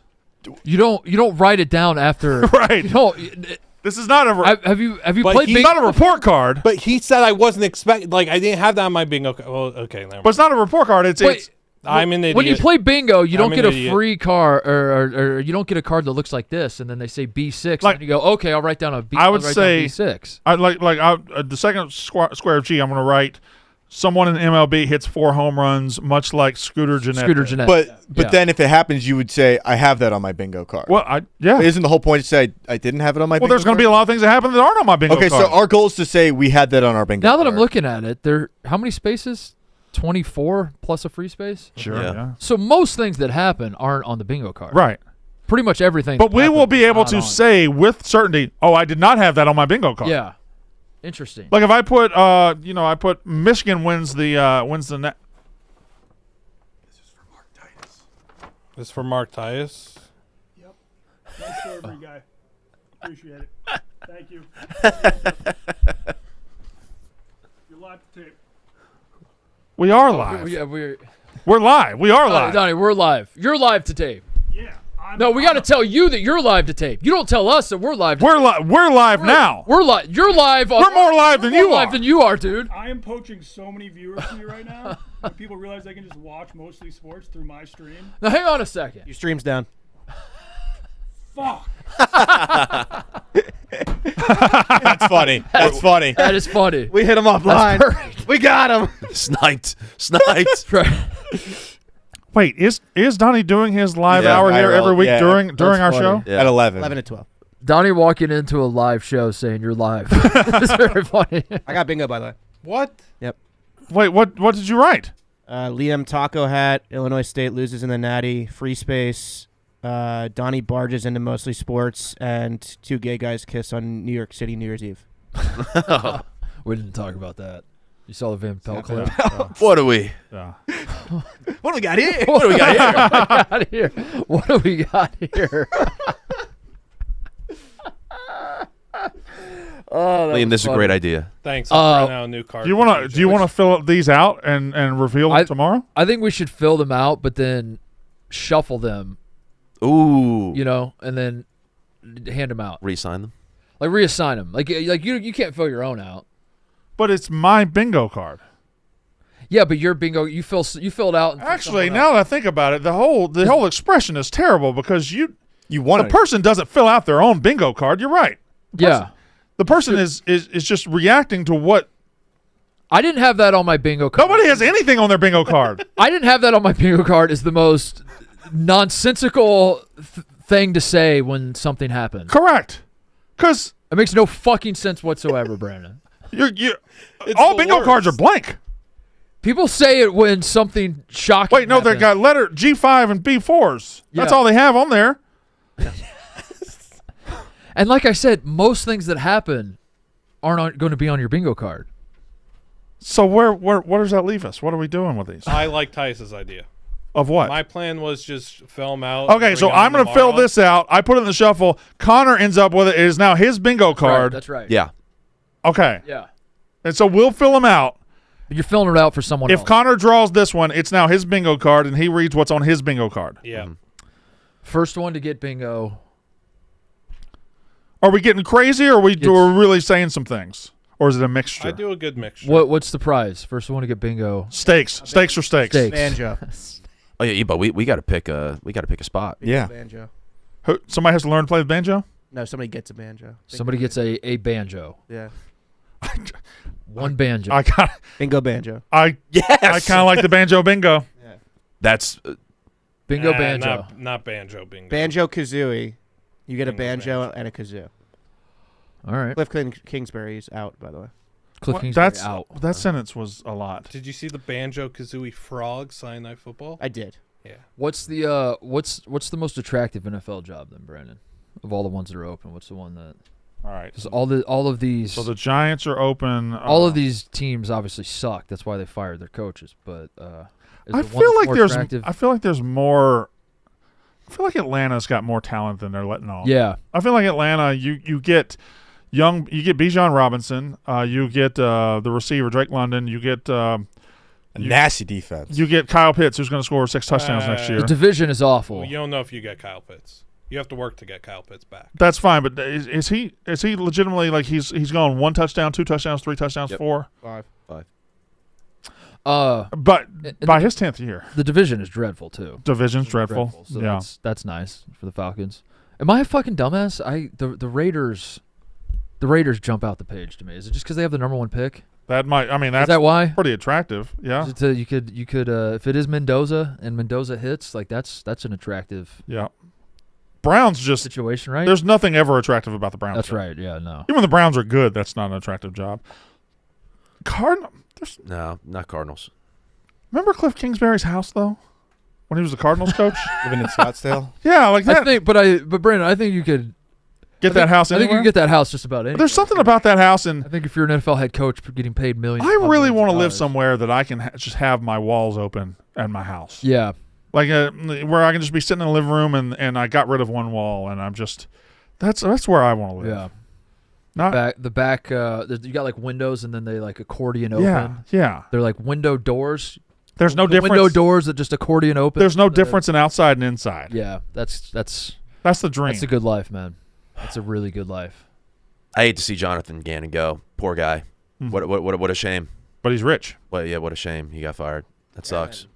You don't write it down after. Right. You don't. This is not a Have you But played he- it's bingo? not a report card. But he said I wasn't expecting. Like I didn't have that on my bingo card. Well, okay, never But it's not a report card. It's Wait, I'm an idiot. When you play bingo, you don't I'm get an a idiot. free card, or you don't get a card that looks like this, and then they say B6, Like- and you go, okay, I'll write down a B. I would I'll write say- down B6. I the second square of G. I'm going to write someone in MLB hits 4 home runs, much like Scooter Gennett. Scooter did. Gennett. But Yeah. then if it happens, you would say, I have that on my bingo card. Well, yeah. Isn't the whole point to say I didn't have it on my bingo Well, there's going to be a lot of things that happen that aren't on my bingo Okay, card. so our goal is to say we had that on our bingo Now that card. I'm looking at it, how many spaces? 24 plus a free space. Sure. Yeah. Yeah. So most things that happen aren't on the bingo card. Right. Pretty much everything. But that we will happens be is able not to on. say with certainty, oh, I did not have that on my bingo card. Yeah. Interesting. Like if I put, I put Michigan wins the net. This is for Mark Titus. Nice delivery, guy. Appreciate it. Thank you. You're live to tape. We are live. Yeah, we're live. We are live. Donnie, we're live. You're live to tape. Yeah. No, we got to tell you that you're live to tape. You don't tell us that we're live. We're live now. We're live. You're live. We're more live than you are. Than you are, dude. I am poaching so many viewers from you right now. When people realize they can just watch mostly sports through my stream. Now hang on a second. Your stream's down. Fuck. That's funny. That's funny. That is funny. We hit him offline. We got him. Sniped. Right. Wait, is Donnie doing his live Yeah, hour here IRL, every week yeah. during our funny. show? Yeah. At 11. 11 to 12. Donnie walking into a live show saying you're live. It's very funny. I got bingo, by the way. What? Yep. Wait, what did you write? Liam Taco Hat. Illinois State loses in the Natty. Free space. Donnie barges into mostly sports. And 2 gay guys kiss on New York City New Year's Eve. We didn't talk about that. You saw the Van Pelt clip. What are we? Yeah. What do we got here? What do we got here? What do we got here? Oh, Liam, this is a great idea. Thanks. I'll print out a new card. Do you want to fill these out and reveal them tomorrow? I think we should fill them out, but then shuffle them, Ooh. and then hand them out. Re-sign them. Like reassign them. Like you can't fill your own out. But it's my bingo card. Yeah, but your bingo, you filled out. And Actually, now that I think about it, the whole expression is terrible because You want the person doesn't fill out their own bingo card. You're right. Yeah. The person is just reacting to what. I didn't have that on my bingo card. Nobody has anything on their bingo card. I didn't have that on my bingo card is the most nonsensical thing to say when something happens. Correct. Because it makes no fucking sense whatsoever, Brandon. All bingo cards are blank. People say it when something shocking Wait, no, they happens. got letter G5 and B4s. That's Yeah. all they have on there. And like I said, most things that happen aren't going to be on your bingo card. So where does that leave us? What are we doing with these? I like Tice's idea. Of what? My plan was just fill them out. Okay, so I'm going to fill this out. I put it in the shuffle. Connor ends up with it. It is now his bingo card. Right, that's right. Yeah. Okay. Yeah. And so we'll fill them out. But you're filling it out for someone else. If Connor draws this one, it's now his bingo card, and he reads what's on his bingo card. Yeah. First one to get bingo. Are we getting crazy, or are we really saying some things? Or is it a mixture? I do a good mixture. What's the prize? First one to get bingo. Steaks. Steaks or steaks? Steaks. Banjo. Oh yeah, but we got to pick a spot. Yeah. Banjo. Somebody has to learn to play the banjo? No, somebody gets a banjo. Somebody gets a banjo. Yeah. One banjo. I got. Bingo banjo. I kind of like the banjo bingo. That's bingo banjo. Not banjo bingo. Banjo kazooie. You get a Bingo banjo and a kazoo. All right. Cliff Kingsbury's out, by the way. Cliff What? Kingsbury That's out. that sentence was a lot. Did you see the Banjo Kazooie Frog Sunday Night Football? I did. Yeah. What's the what's the most attractive NFL job then, Brandon? Of all the ones that are open, what's the one that? All right. 'Cause all of these. So the Giants are open. all of these teams obviously suck. That's why they fired their coaches. But is I there one feel that's like more there's. attractive? I feel like there's more. I feel like Atlanta's got more talent than they're letting on. Yeah. I feel like Atlanta. You get Bijan Robinson. You get the receiver Drake London. You get A nasty defense. you get Kyle Pitts, who's going to score 6 touchdowns next year. The division is awful. Well, you don't know if you get Kyle Pitts. You have to work to get Kyle Pitts back. That's fine, but is he legitimately like he's gone 1 touchdown, 2 touchdowns, 3 touchdowns, 4? 5. But by his 10th year, the division is dreadful too. Division's dreadful. So yeah, that's nice for the Falcons. Am I a fucking dumbass? The Raiders jump out the page to me. Is it just because they have the number 1 pick? that might. I mean, that's Is that why? pretty attractive. Yeah, You could if it is Mendoza and Mendoza hits, like that's an attractive yeah. Browns just situation, right? There's nothing ever attractive about the Browns. That's job. right. Yeah, no. Even when the Browns are good, that's not an attractive job. No, not Cardinals. Remember Cliff Kingsbury's house though, when he was the Cardinals coach? Living in Scottsdale. Yeah, like that. I think, but Brandon, I think you could Get that house I think you anywhere? can get that house just about anywhere. There's something about that house, and I think if you're an NFL head coach getting paid millions, I really want to live dollars. somewhere that I can just have my walls open at my house. Yeah, Like where I can just be sitting in the living room and I got rid of one wall and I'm just that's where I want to live. yeah. Not The back, you got like windows and then they like accordion open. yeah. They're like window doors. There's no The difference. window doors that just accordion open. There's no difference in outside and inside. Yeah, that's That's the dream. that's a good life, man. That's a really good life. I hate to see Jonathan Gannon go. Poor guy. What a shame. But he's rich. Well, yeah, what a shame. He got fired. That sucks.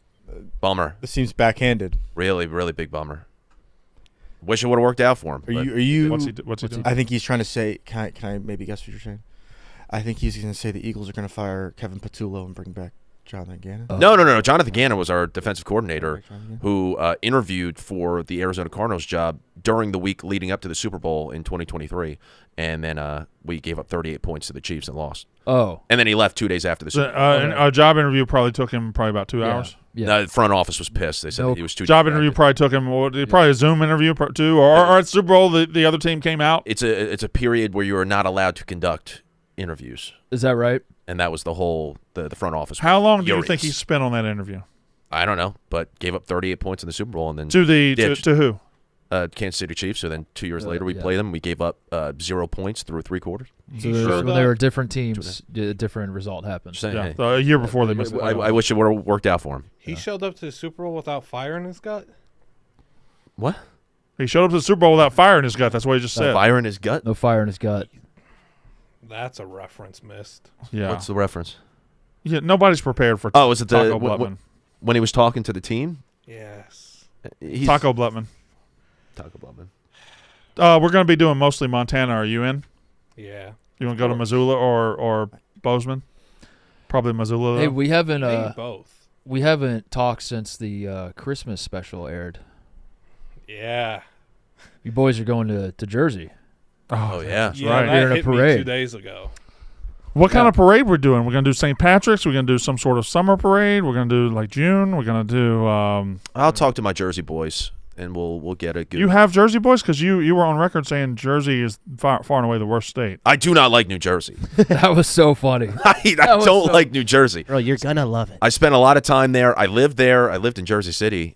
Bummer. This seems backhanded. Really, really big bummer. Wish it would have worked out for him. Are you? What's he doing? I think he's trying to say. Can I maybe guess what you're saying? I think he's going to say the Eagles are going to fire Kevin Patullo and bring back Jonathan Gannon. No. Jonathan Gannon was our defensive coordinator who interviewed for the Arizona Cardinals job during the week leading up to the Super Bowl in 2023, and then we gave up 38 points to the Chiefs and lost. Oh, and then he left 2 days after the Super Bowl. A job interview probably took him about 2 hours. Yeah. No, the front office was pissed. They said that he was too Job distracted. interview probably took him. Probably a Zoom interview too, or at Super Bowl the other team came out. It's a period where you are not allowed to conduct interviews, is that right? and that was the whole the front office. How long do you furious. think he spent on that interview? I don't know, but gave up 38 points in the Super Bowl, and then To who? Kansas City Chiefs. So then 2 years later, we play them. We gave up 0 points through 3 quarters. So when they were different teams, a different result happened. Just saying, Yeah, hey, so a year before they missed the I playoffs. wish it would have worked out for him. He showed up to the Super Bowl without fire in his gut. What? He showed up to the Super Bowl without fire in his gut. That's what he just said. Fire in his gut? No fire in his gut. That's a reference missed. Yeah. What's the reference? Yeah, nobody's prepared for Oh, is it Taco the Blutman. when he was talking to the team? Yes. He's, Taco Blutman. Taco Blutman. We're going to be doing mostly Montana. Are you in? Yeah. You want to go to Missoula or Bozeman? Probably Missoula. Though. Hey, we haven't Maybe both. we haven't talked since the Christmas special aired. Yeah. You boys are going to Jersey. Oh, yeah. That's Yeah, right. that You're in a hit me parade. 2 days ago. What kind of parade we're doing? We're going to do St. Patrick's. We're going to do some sort of summer parade. We're going to do like June. We're going to do. I'll talk to my Jersey boys, and we'll get a good. You have Jersey boys because you were on record saying Jersey is far and away the worst state. I do not like New Jersey. That was so funny. I don't like New Jersey. Bro, you're gonna love it. I spent a lot of time there. I lived there. I lived in Jersey City.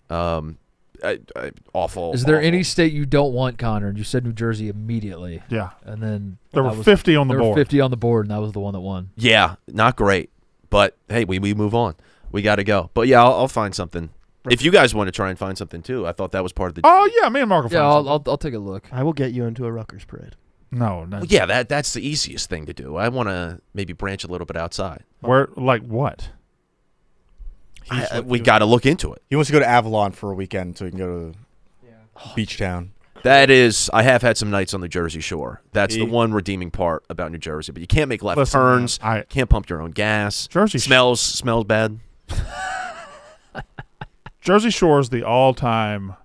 Awful. Is there awful. any state you don't want, Connor? And you said New Jersey immediately. Yeah, And then there that were was- 50 on the there were board. 50 on the board, and that was the one that won. Yeah, not great. But hey, we move on. We got to go. But yeah, I'll find something. If you guys want to try and find something too, I thought that was part of the. Oh yeah, me and Mark will Yeah, find something. I'll take a look. I will get you into a Rutgers parade. No. Well, yeah, that's the easiest thing to do. I want to maybe branch a little bit outside. Where like what? We got to look into it. He wants to go to Avalon for a weekend so he can go to Beach Town. That is, I have had some nights on the Jersey Shore. That's the He- one redeeming part about New Jersey. But you can't make left Listen, turns. man, Can't pump your own gas. Jersey smells bad. Jersey Shore is the all-time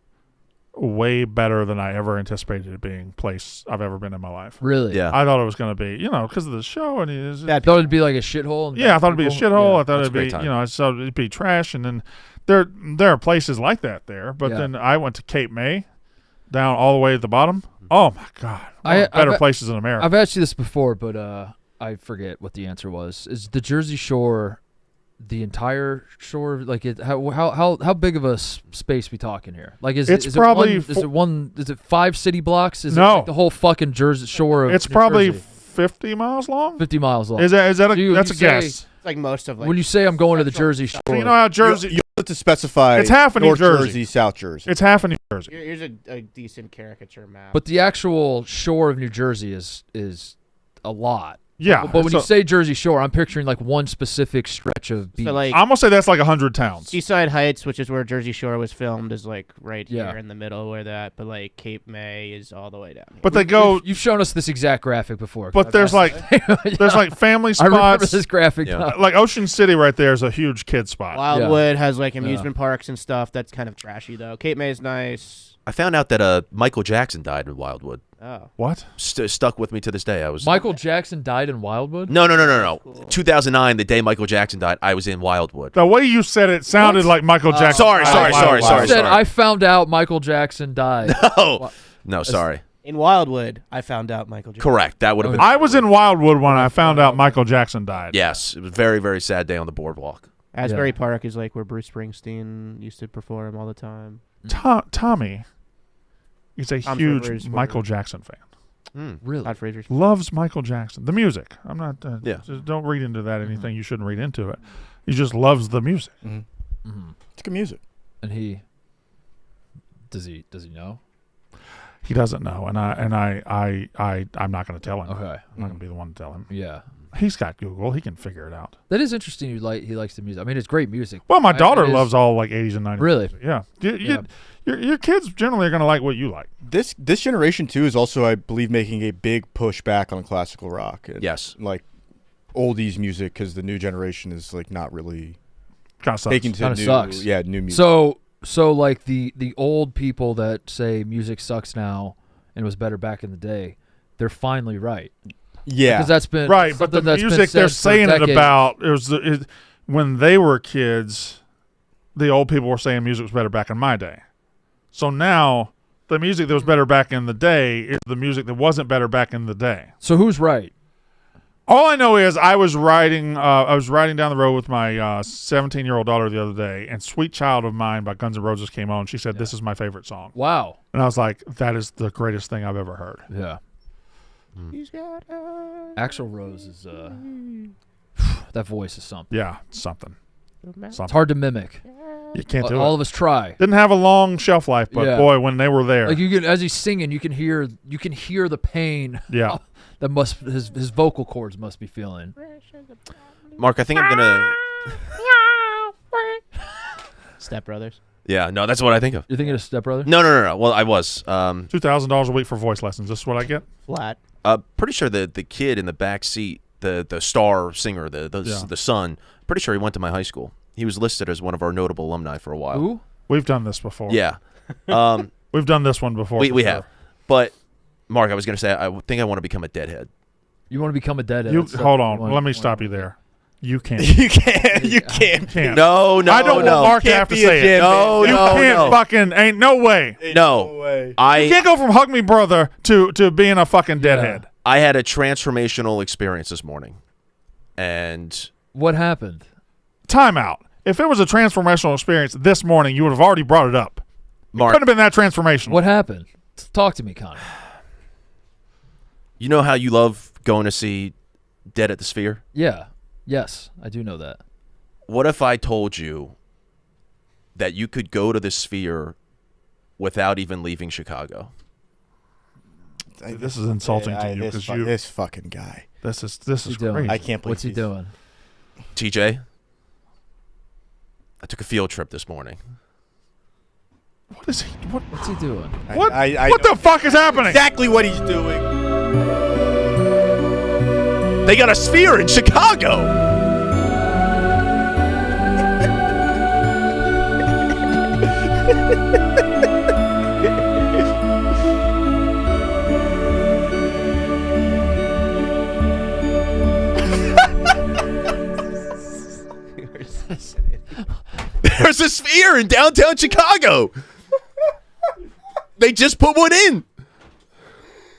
way better than I ever anticipated it being place I've ever been in my life. Really? Yeah. I thought it was going to be, because of the show and I thought it'd be like a shithole. and yeah, I thought it'd be a people- shithole. yeah. I thought That's it'd a be, great time. I thought it'd be trash. And then there are places like that there. But Yeah. then I went to Cape May, down all the way at the bottom. Oh my God, one of the better places in America. I've asked you this before, but I forget what the answer was. Is the Jersey Shore the entire shore? Like, how big of a space we talking here? Like, is It's it probably is it 5 city blocks? Is No. it like the whole fucking Jersey Shore? Of It's New probably Jersey? 50 miles long. 50 miles long. Is that So you that's a say- guess? It's like most of like. When you say I'm going to the Jersey Shore, So you know how Jersey? You have to specify. It's half of New North Jersey. South Jersey. It's half of New Jersey. Here's a decent caricature map. but the actual shore of New Jersey is a lot. Yeah. But when you say Jersey Shore, I'm picturing like one specific stretch of beach. So like I'm gonna say that's like 100 towns. Seaside Heights, which is where Jersey Shore was filmed, is like right Yeah. here in the middle where that. But like Cape May is all the way down here. But they go. You've shown us this exact graphic before. But there's like there's like family I remember spots. this graphic. Yeah. now. Like Ocean City right there is a huge kid spot. Wildwood has like amusement parks and stuff. That's kind of trashy though. Cape May is nice. I found out that Michael Jackson died in Wildwood. Oh. What? Stuck with me to this day. I was Michael Jackson died in Wildwood? No. 2009, the day Michael Jackson died, I was in Wildwood. The way you said it sounded like Michael Jackson. Sorry. You said I found out Michael Jackson died. No, sorry. In Wildwood, I found out Michael Jackson. Correct. That would have been. I was in Wildwood when I found out Michael Jackson died. Yes, it was a very, very sad day on the boardwalk. Asbury Park is like where Bruce Springsteen used to perform all the time. Tommy is a Tom's huge Rivers, Michael Jackson fan. Really? Todd Frazier's. Loves Michael Jackson. The music. I'm not. Yeah. Just don't read into that anything you shouldn't read into it. He just loves the music. It's good music. And he does he know? He doesn't know, and I'm not going to tell him. Okay. I'm not going to be the one to tell him. Yeah. He's got Google. He can figure it out. That is interesting. He likes the music. I mean, it's great music. Well, my daughter It is- loves all like 80s and 90s. Really? music. Yeah. Your kids generally are going to like what you like. This generation too is also, I believe, making a big push back on classical rock. And, Yes. like oldies music, because the new generation is like not really Kind of sucks. taking to Kinda new, sucks. yeah, new music. So like the old people that say music sucks now and was better back in the day, they're finally right. Yeah, Because that's been Right, but the something that's been music they're said for saying it decades. about when they were kids, the old people were saying music was better back in my day. So now the music that was better back in the day is the music that wasn't better back in the day. So who's right? All I know is I was riding down the road with my 17-year-old daughter the other day, and "Sweet Child of Mine" by Guns N' Roses came on. She said, "This is my favorite song," Wow. and I was like, "That is the greatest thing I've ever heard." Yeah. Axl Rose is that voice is something. Yeah, something. It's hard to mimic. You can't do All it. of us try. Didn't have a long shelf life, but Yeah. boy, when they were there, Like you can, as he's singing, you can hear the pain. yeah. That his vocal cords must be feeling. Mark, I think I'm gonna. Step Brothers. Yeah, no, that's what I think of. You're thinking of Step Brother? No. Well, I was. $2,000 a week for voice lessons. This is what I get. Flat. Pretty sure the kid in the back seat, the star singer, the son. Pretty sure he went to my high school. He was listed as one of our notable alumni for a while. Who? We've done this before. Yeah. We've done this one before. we for have. sure. But Mark, I was gonna say I think I want to become a deadhead. You want to become a deadhead? You That's hold something on. you Let me want- stop you there. You can't. you can't. You can't. Can't. No. I don't want Mark to Can't have to be a say it. gym No, You no, can't no. fucking. Ain't no way. No. way. You I can't go from hug me brother to being a fucking deadhead. I had a transformational experience this morning, and What happened? Time out. If it was a transformational experience this morning, you would have already brought it up. Mark, Couldn't have been that transformational. What happened? Talk to me, Connor. you know how you love going to see Dead at the Sphere? Yeah. Yes, I do know that. What if I told you that you could go to the Sphere without even leaving Chicago? This is insulting to you because This fucking guy. This is What's he doing? crazy. I can't believe What's he he's- doing? TJ, I took a field trip this morning. What is he? What's he doing? What? I What the fuck is happening? exactly what he's doing. They got a Sphere in Chicago. There's a Sphere in downtown Chicago. They just put one in.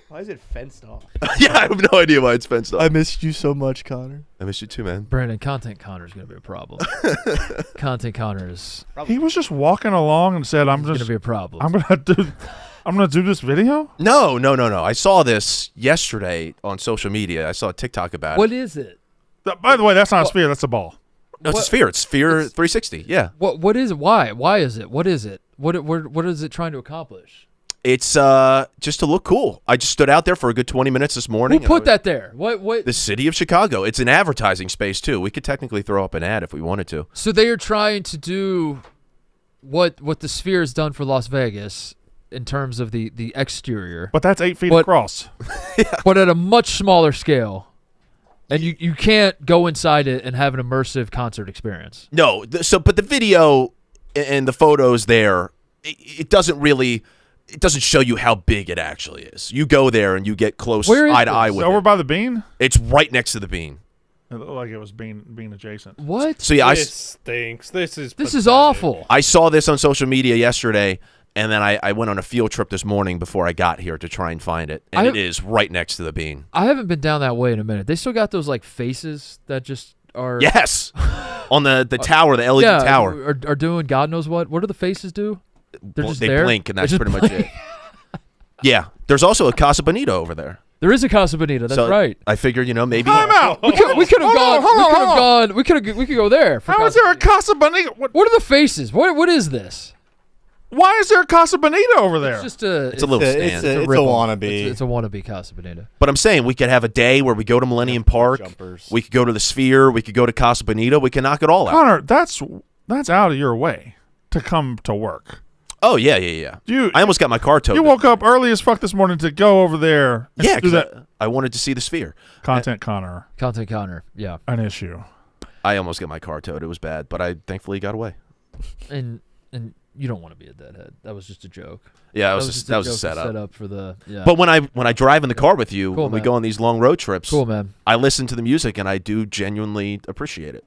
Why is it fenced off? Yeah, I have no idea why it's fenced off. I missed you so much, Connor. I miss you too, man. Brandon, Content Connor is going to be a problem. Content Connor is He was just walking along and said, going to be a problem. I'm gonna do this video." No. I saw this yesterday on social media. I saw a TikTok about What it. is it? By the way, that's not a Sphere. That's a ball. No, it's a Sphere. It's Sphere 360. Yeah. What is it? Why is it? What is it? What is it trying to accomplish? It's just to look cool. I just stood out there for a good 20 minutes this morning. Who put that there? What? The city of Chicago. It's an advertising space, too. We could technically throw up an ad if we wanted to. So they are trying to do what the Sphere has done for Las Vegas in terms of the exterior. But that's 8 feet across. But at a much smaller scale. And you can't go inside it and have an immersive concert experience. No. But the video and the photos there, it doesn't really... It doesn't show you how big it actually is. You go there and you get close eye to eye with it. Over by the Bean? It's right next to the Bean. It looked like it was Bean adjacent. What? So yeah, This stinks. This is awful. I saw this on social media yesterday, and then I went on a field trip this morning before I got here to try and find it, and it is right next to the Bean. I haven't been down that way in a minute. They still got those like faces that just are Yes, on the tower, the LED tower. Are doing God knows what. What do the faces do? They're just they there? blink, and that's They just pretty much it. Yeah, there's also a Casa Bonita over there. There is a Casa Bonita. That's So right. I figured, maybe. Time out. We could have gone. We could go there. How is there a Casa Bonita? What are the faces? What is this? Why is there a Casa Bonita over there? It's just a. It's a little stand. It's a rip-off. wannabe. It's a wannabe Casa Bonita. But I'm saying we could have a day where we go to Millennium Park. Jumpers. We could go to the Sphere. We could go to Casa Bonita. We can knock it all out. Connor, that's out of your way to come to work. Oh, yeah. You, I almost got my car towed. You woke up early as fuck this morning to go over there and Yeah, do 'cause that. I wanted to see the Sphere. Content Connor. Yeah. An issue. I almost got my car towed. It was bad, but I thankfully got away. And you don't want to be a deadhead. That was just a joke. Yeah, That was a joke setup. Set up for the. Yeah. But when I drive in the car with you, Cool, when we man. go on these long road trips, Cool, man. I listen to the music and I do genuinely appreciate it.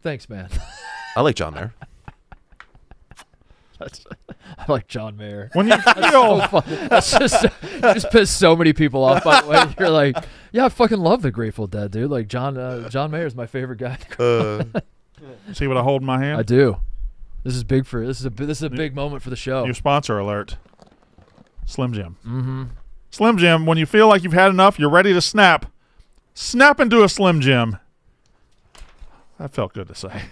Thanks, man. I like John Mayer. I like John Mayer. When you feel That's just you just pissed so many people off. By the way, you're like, yeah, I fucking love the Grateful Dead, dude. Like John Mayer is my favorite guy. see what I hold in my hand? I do. This is big for this is a big moment for the show. New sponsor alert. Slim Jim. Mm-hmm. Slim Jim, when you feel like you've had enough, you're ready to snap. Snap into a Slim Jim. That felt good to say.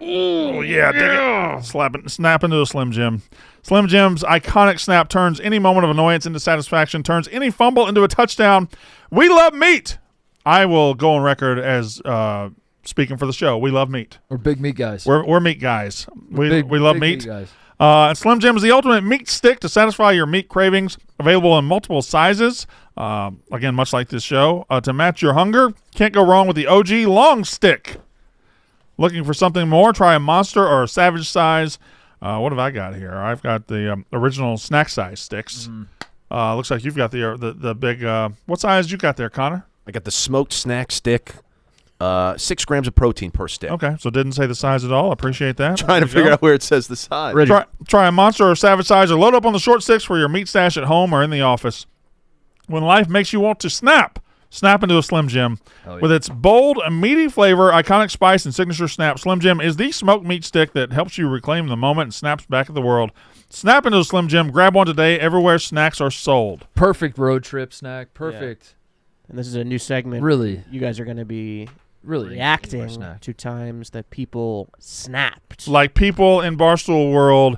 Oh, yeah. Dig it. Snap into a Slim Jim. Slim Jim's iconic snap turns any moment of annoyance into satisfaction, turns any fumble into a touchdown. We love meat. I will go on record as speaking for the show. We love meat. We're big meat guys. We're meat guys. We love big meat. guys. And Slim Jim is the ultimate meat stick to satisfy your meat cravings. Available in multiple sizes. Again, much like this show. To match your hunger, can't go wrong with the OG long stick. Looking for something more? Try a monster or a savage size. What have I got here? I've got the original snack size sticks. Looks like you've got the big. What size you got there, Connor? I got the smoked snack stick. 6 grams of protein per stick. Okay, so didn't say the size at all. Appreciate that. Trying to figure out where it says the size. Try a monster or savage size, or load up on the short sticks for your meat stash at home or in the office. When life makes you want to snap into a Slim Jim. Yeah. With its bold and meaty flavor, iconic spice, and signature snap, Slim Jim is the smoked meat stick that helps you reclaim the moment and snaps back at the world. Snap into a Slim Jim. Grab one today everywhere snacks are sold. Perfect road trip snack. Perfect. And this is a new segment. Really. You guys are going to be Really reacting snack. to times that people snapped. Like people in Barstool world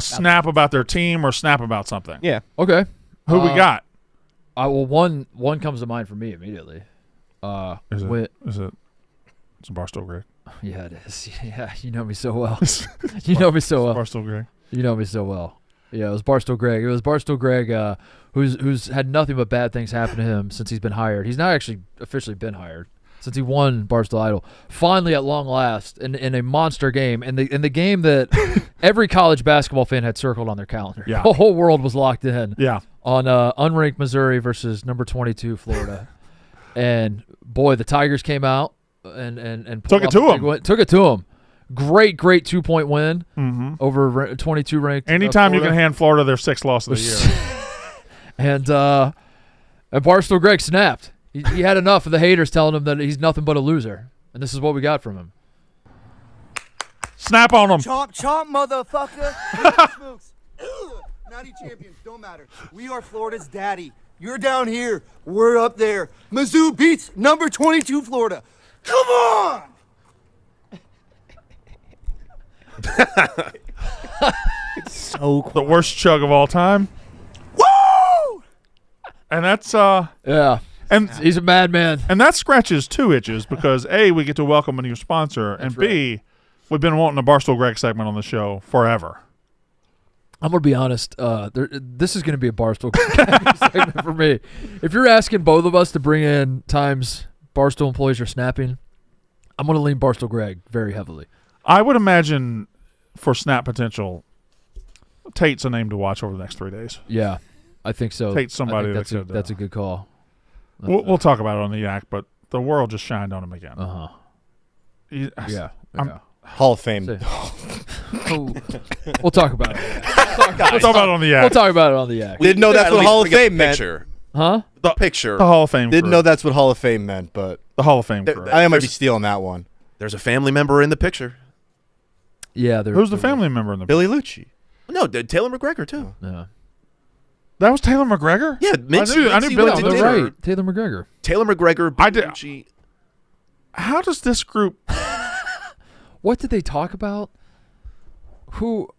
snap about their team or snap about something. Yeah. Okay. Who we got? Well, one comes to mind for me immediately. Is it it's a Barstool Greg. Yeah, it is. Yeah, you know me so well. You know me so well. Barstool Greg. You know me so well. Yeah, it was Barstool Greg. It was Barstool Greg, who's had nothing but bad things happen to him since he's been hired. He's not actually officially been hired since he won Barstool Idol. Finally, at long last, in a monster game, in the game that every college basketball fan had circled on their calendar. Yeah. The whole world was locked in. Yeah. On unranked Missouri versus number 22 Florida, and boy, the Tigers came out and Took it to them. Took it to them. Great 2-point win over 22 ranked. Anytime you Florida. can hand Florida their 6th loss of the year. And Barstool Greg snapped. He had enough of the haters telling him that he's nothing but a loser, and this is what we got from him. Snap on him. Chomp, chomp, motherfucker. Smokes. Natty champions, don't matter. We are Florida's daddy. You're down here. We're up there. Mizzou beats number 22 Florida. Come on! So the worst chug of all time. Woo! And that's Yeah. and He's a madman. and that scratches two itches because A, we get to welcome a new sponsor, and B, we've been wanting a Barstool Greg segment on the show forever. I'm going to be honest. This is going to be a Barstool segment for me. If you're asking both of us to bring in times Barstool employees are snapping, I'm going to lean Barstool Greg very heavily. I would imagine for snap potential, Tate's a name to watch over the next 3 days. Yeah, I think so. Tate's somebody I think that could. that's a good call. We'll talk about it on the Yak, but the world just shined on him again. Uh-huh. Yeah. Hall of Fame. We'll talk about it. We'll talk about it on the Yak. We'll talk about it on the Yak. Didn't know that's what Hall of Fame meant. Picture. Huh? The picture. The Hall of Fame Didn't crew. know that's what Hall of Fame meant, but The Hall of Fame crew. I might be stealing that one. There's a family member in the picture. Yeah. Who's the family member in the Billy Lucci. No, Taylor McGregor, too. Yeah. That was Taylor McGregor? Yeah, I knew Billy went to Lucci. dinner. Right. Taylor McGregor. Taylor McGregor, I did- Lucci. How does this group... What did they talk about? Who?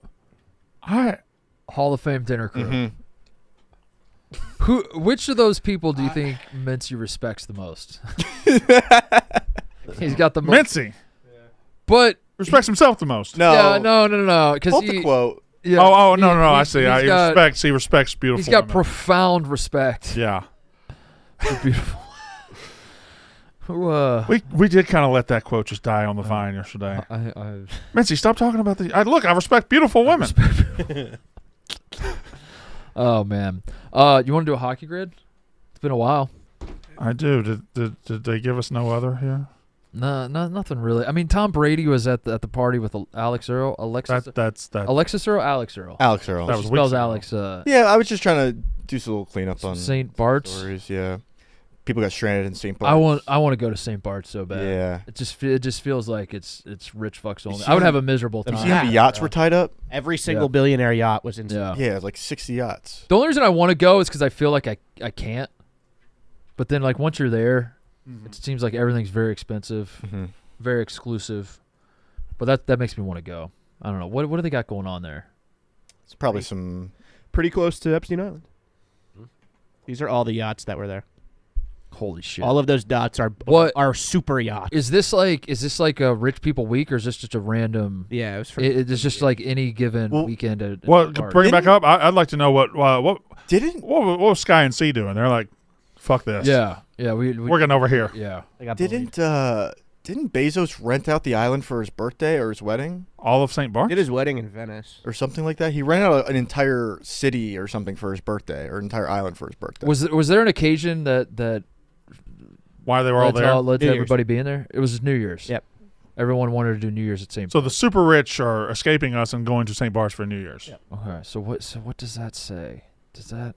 Hall of Fame dinner crew. Which of those people do you think Mincy respects the most? He's got the most. Mincy. But respects himself the most. No. Yeah, no. Because Quote the quote. Yeah, No. I see. He respects beautiful He's got women. profound respect. Yeah. For beautiful. Who, We did kind of let that quote just die on the vine yesterday. Mincy, stop talking about the... Look, I respect beautiful women. Oh, man. You want to do a hockey grid? It's been a while. I do. Did they give us no other here? No, nothing really. I mean, Tom Brady was at the party with Alex Earl. Alexis Earl? Alex Earl. Alex Earl. That was spells weeks ago. Alex. Yeah, I was just trying to do some little cleanup on St. Bart's. stories. Yeah, people got stranded in St. Bart's. I want to go to St. Bart's so bad. Yeah, it just feels like it's rich fucks only. see I would how have a miserable You time. see how many yachts were tied up? Every single billionaire yacht was in. Yeah, like 60 yachts. The only reason I want to go is because I feel like I can't. But then, like, once you're there, it seems like everything's very expensive, very exclusive. But that makes me want to go. I don't know. What do they got going on there? It's probably some pretty close to Epstein Island. These are all the yachts that were there. Holy shit! All of those dots are super yachts. Is this like a rich people week, or is this just a random? Yeah, it was. It's just like any given weekend. Bring it back up. I'd like to know what what was Sky and Sea doing? They're like, fuck this. Yeah. We're getting over here. Yeah. Didn't Bezos rent out the island for his birthday or his wedding? All of St. Bart's? Did his wedding in Venice or something like that. He rented out an entire city or something for his birthday, or an entire island for his birthday. Was there an occasion that why they were all there? Led to everybody being there? It was New Year's. Yep. Everyone wanted to do New Year's at St. So the super rich are escaping us and going to St. Bart's for New Year's. Yep. Okay. So what does that say? Does that?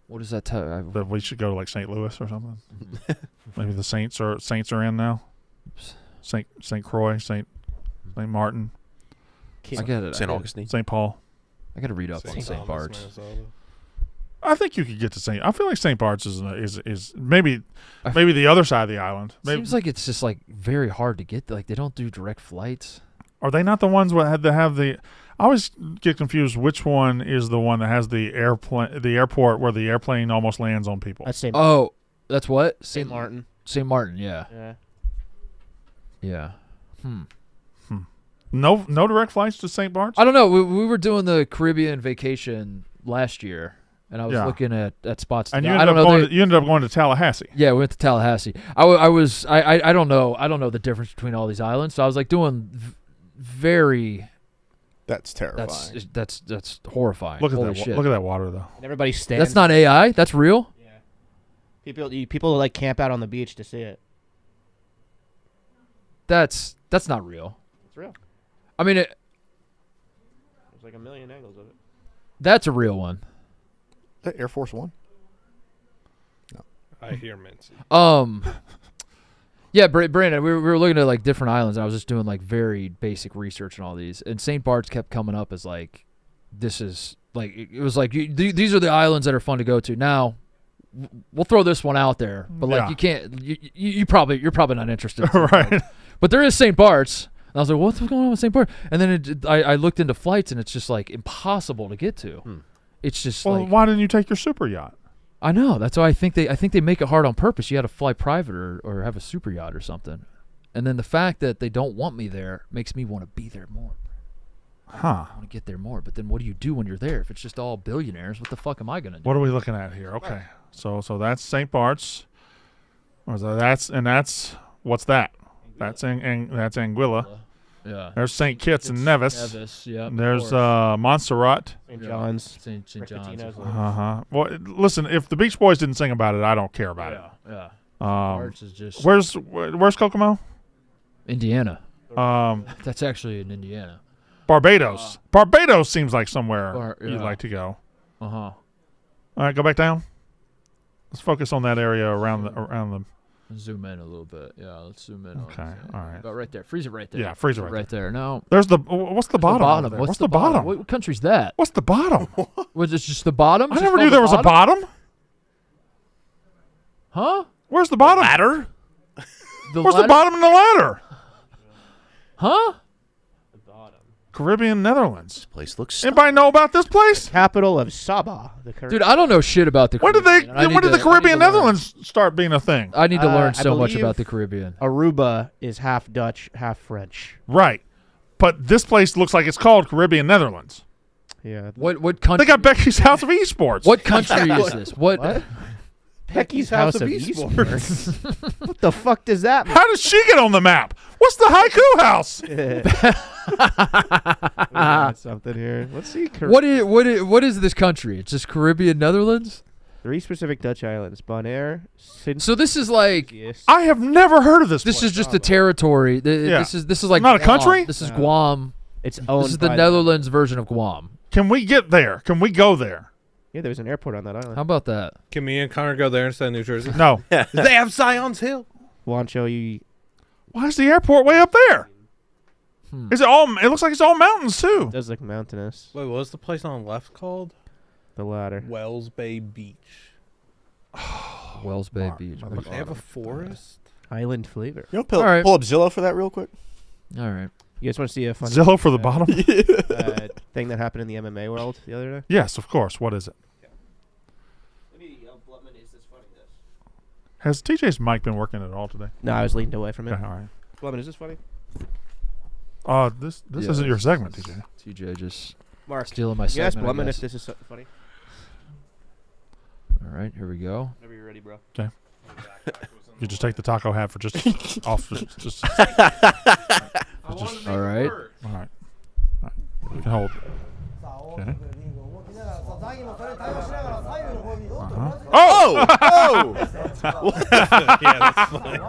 What does that tell? That we should go to like St. Louis or something. Maybe the Saints are in now. St. Croix, St. Martin. I get it. St. Augustine. St. Paul. I got to read up on St. Bart's. I think you could get to St. I feel like St. Bart's is maybe the other side of the island. Seems like it's just like very hard to get. Like they don't do direct flights. Are they not the ones that had to have the? I always get confused. Which one is the one that has the airport where the airplane almost lands on people? That's St. Oh, that's what St. Martin. St. Martin. Yeah. Yeah. No direct flights to St. Bart's? I don't know. We were doing the Caribbean vacation last year, and I was looking at spots. And you ended up going to Tallahassee. Yeah, we went to Tallahassee. I don't know. I don't know the difference between all these islands. So I was like doing very. That's terrifying. That's horrifying. Look at Holy that. shit. Look at that water though. And everybody stands. That's not AI. That's real. Yeah. People like camp out on the beach to see it. That's not real. It's real. I mean, There's like a million angles of it. That's a real one. Is that Air Force One? No. I hear Mincy. Yeah, Brandon, we were looking at like different islands, and I was just doing like very basic research on all these, and St. Bart's kept coming up as like, this is like, it was like these are the islands that are fun to go to. Now, we'll throw this one out there, but like you can't, you're probably not interested, right? But there is St. Bart's. I was like, what's going on with St. Bart? And then I looked into flights, and it's just like impossible to get to. It's just why didn't you take your super yacht? I know. That's why I think they make it hard on purpose. You got to fly private or have a super yacht or something. And then the fact that they don't want me there makes me want to be there more. Huh. I want to get there more. But then what do you do when you're there? If it's just all billionaires, what the fuck am I going to do? What are we looking at here? Okay. So that's St. Bart's. That's what's that? That's Anguilla. Yeah. There's St. Kitts and Nevis. Yeah. There's Montserrat. St. John's. St. John's. Well, listen, if the Beach Boys didn't sing about it, I don't care about it. Yeah. Bart's is just where's Kokomo? Indiana. That's actually in Indiana. Barbados. Barbados seems like somewhere you'd like to go. All right, go back down. Let's focus on that area around the. Zoom in a little bit. Yeah, let's zoom in. Okay, all right. About right there. Freeze it right there. Yeah, freeze it right there. No. There's what's the bottom? What's the bottom? What country's that? What's the bottom? Was it just the bottom? I never knew there was a bottom. Huh? Where's the bottom? Ladder? Where's the bottom in the ladder? Huh? Caribbean Netherlands. This place looks. Anybody know about this place? Capital of Sabah. Dude, I don't know shit about the When Caribbean. did the Caribbean Netherlands start being a thing? I need to learn I so much believe about the Caribbean. Aruba is half Dutch, half French. Right. But this place looks like it's called Caribbean Netherlands. Yeah. What country? They got Becky's House of Esports. What country is this? What? Becky's House of Esports. What the fuck does that mean? How does she get on the map? What's the haiku house? Something here. Let's see. What is this country? It's just Caribbean Netherlands? 3 specific Dutch islands: Bonaire. So this is like I have never heard of this. This place. is just a territory. This is like not a Guam. country. This is Guam. It's owned. This is the Netherlands version of Guam. Can we get there? Can we go there? Yeah, there's an airport on that island. How about that? Can me and Connor go there instead of New Jersey? No. They have Zion's Hill. Wancho, you. Why is the airport way up there? Is it all? It looks like it's all mountains too. It does look mountainous. Wait, what was the place on the left called? The ladder. Wells Bay Beach. Wells Bay Beach. They have a forest? Island flavor. You know, pull All right. up Zillow for that real quick. All right. You guys want to see a funny Zillow for the bottom? thing that happened in the MMA world the other day? Yes, of course. What is it? Has TJ's mic been working at all today? No, I was leaned away from it. Okay, all right. Blevin, is this funny? This isn't your segment, TJ. TJ just Mark, stealing my you ask segment. I Blevin guess. if this is funny. All right, here we go. Whenever you're ready, bro. Okay. You just take the taco hat for just off. Just all right. All right. You can hold. Okay. Oh! Oh! Yeah, that's funny.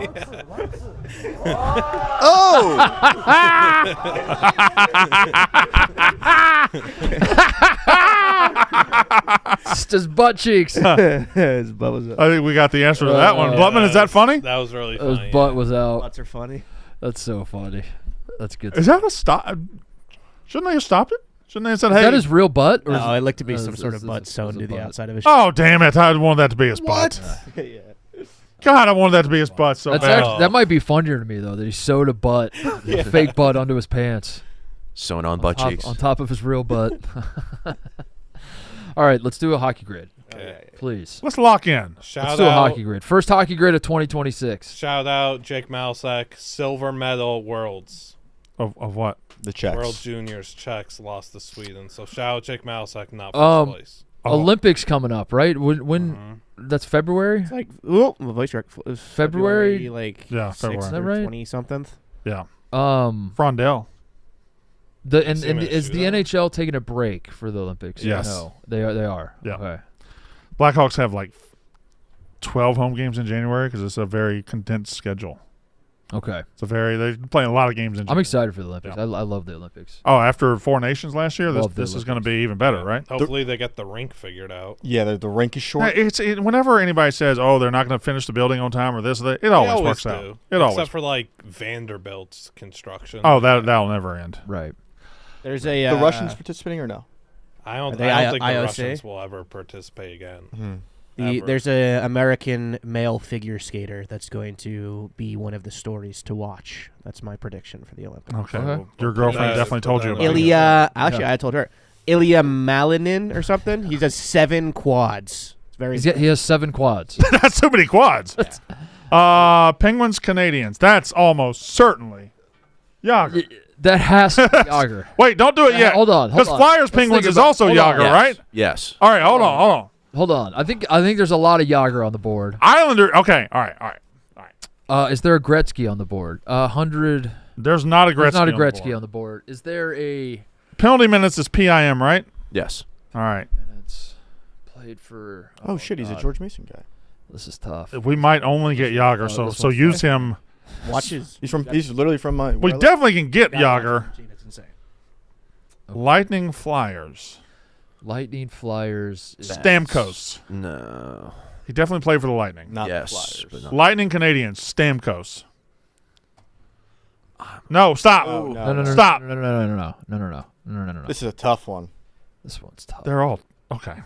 It's just butt cheeks. His butt was up. I think we got the answer to that one. Blutman, is that funny? That was really His funny. butt was out. Butts are funny. That's so funny. That's good. Is that a stop? Shouldn't they have stopped it? Shouldn't they have said, "Hey"? Is that his real butt? Or No, is it looked to be no, some this- sort this- of butt this sewn was a to the butt. outside of his Oh, damn it! I wanted that to be his butt. yeah. God, I wanted that to be his butt so That's bad. actually, that might be funnier to me though. That he sewed a butt, a fake butt, onto his pants, Sewn on butt cheeks. on top of his real butt. All right, let's do a hockey grid, Okay. please. Let's lock in. Shout Let's do a out, hockey grid. First hockey grid of 2026. shout out Jake Malsek, silver medal Worlds. Of what? The checks. World Juniors Czechs lost to Sweden. So shout out Jake Malsek, not first place. Olympics coming up, right? When that's February? It's like, oh, my voice wreck. It was February, like Yeah, February. Is that right? 20 something. Yeah. And Frondell. is the NHL taking a break for the Olympics? Yes. No, they are. Yeah. Okay. Blackhawks have like 12 home games in January because it's a very condensed schedule. Okay. They're playing a lot of games in January. I'm excited for the Olympics. Yeah. I love the Olympics. Oh, after Four Nations last year, Love the this is going to Olympics. be even better, right? Hopefully they get the rink figured out. Yeah, the rink is short. Whenever anybody says, "Oh, they're not going to finish the building on time," or this, it always works do. out. It Except always. for like Vanderbilt's construction. Oh, that'll never end. Right. There's a the Russians participating or no? I don't Are they think the IOC? Russians will ever participate again. ever. There's a American male figure skater that's going to be one of the stories to watch. That's my prediction for the Olympics. Okay. Okay. Well, your girlfriend definitely told you about it. Ilya, actually, I told her. Ilya Malinin or something. He does 7 quads. It's very. He has 7 quads. That's so many quads. Penguins, Canadians. That's almost certainly Yager. That has to be Yager. Wait, don't do it yet. Hold on. Because Flyers, Penguins is also Yager, Yes. right? Yes. All right, hold on. Hold on. I think there's a lot of Yager on the board. Islander. Okay. All right. Is there a Gretzky on the board? 100. There's not a Gretzky. There's not a on the Gretzky board. on the board. Is there a Penalty minutes is PIM, right? Yes. All right. minutes played for? Oh, shit, he's a God. George Mason guy. This is tough. We might only get Yager, so this one's use him. Watches. He's literally from my. We definitely can get Yager. That's insane. Lightning, Flyers. Lightning, Flyers. Stamkos. No. He definitely played for the Lightning. Not Yes. the Flyers. But not. Lightning, Canadians. Stamkos. No, stop. Oh, No. Stop. No. This is a tough one. This one's tough. They're all okay.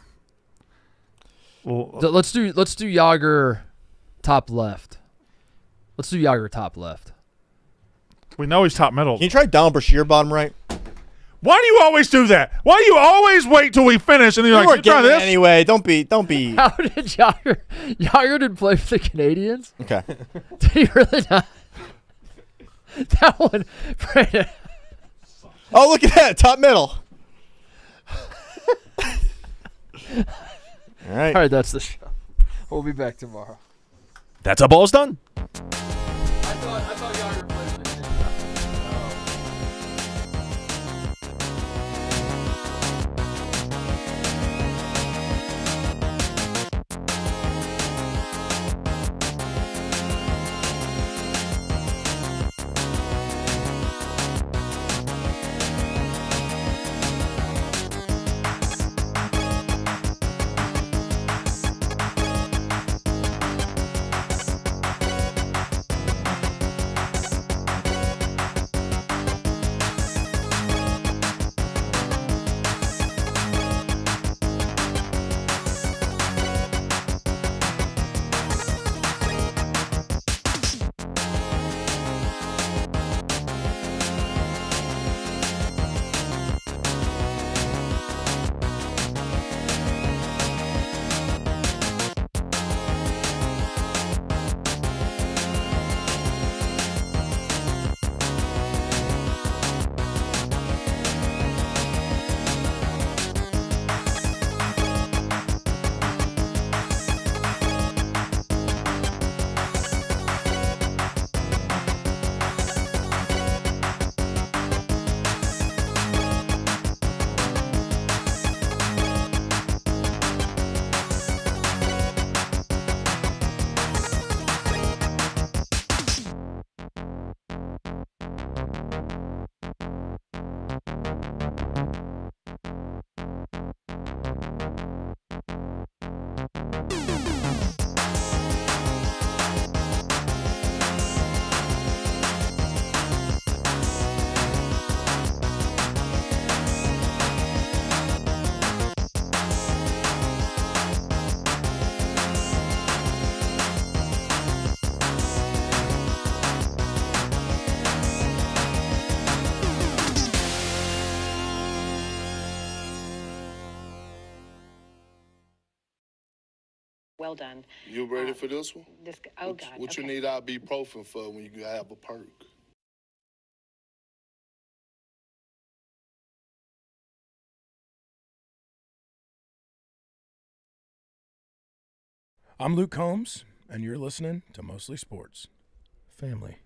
Well, Let's do Yager top left. Let's do Yager top left. we know he's top middle. Can you try Donald Brashear bottom right? Why do you always do that? Why do you always wait till we finish and then you're You like, weren't you try getting it this? anyway. Don't be. How did Yager didn't play for the Canadians? Okay. Did he really not? That one, Brandon. Oh, look at that. Top middle. All right. All right, that's the show. We'll be back tomorrow. That's how ball's done. I thought Yager played for the Canadians. Well done. You ready for this one? Oh, God. What you okay. need ibuprofen for when you have a perk? I'm Luke Combs, and you're listening to Mostly Sports. Family.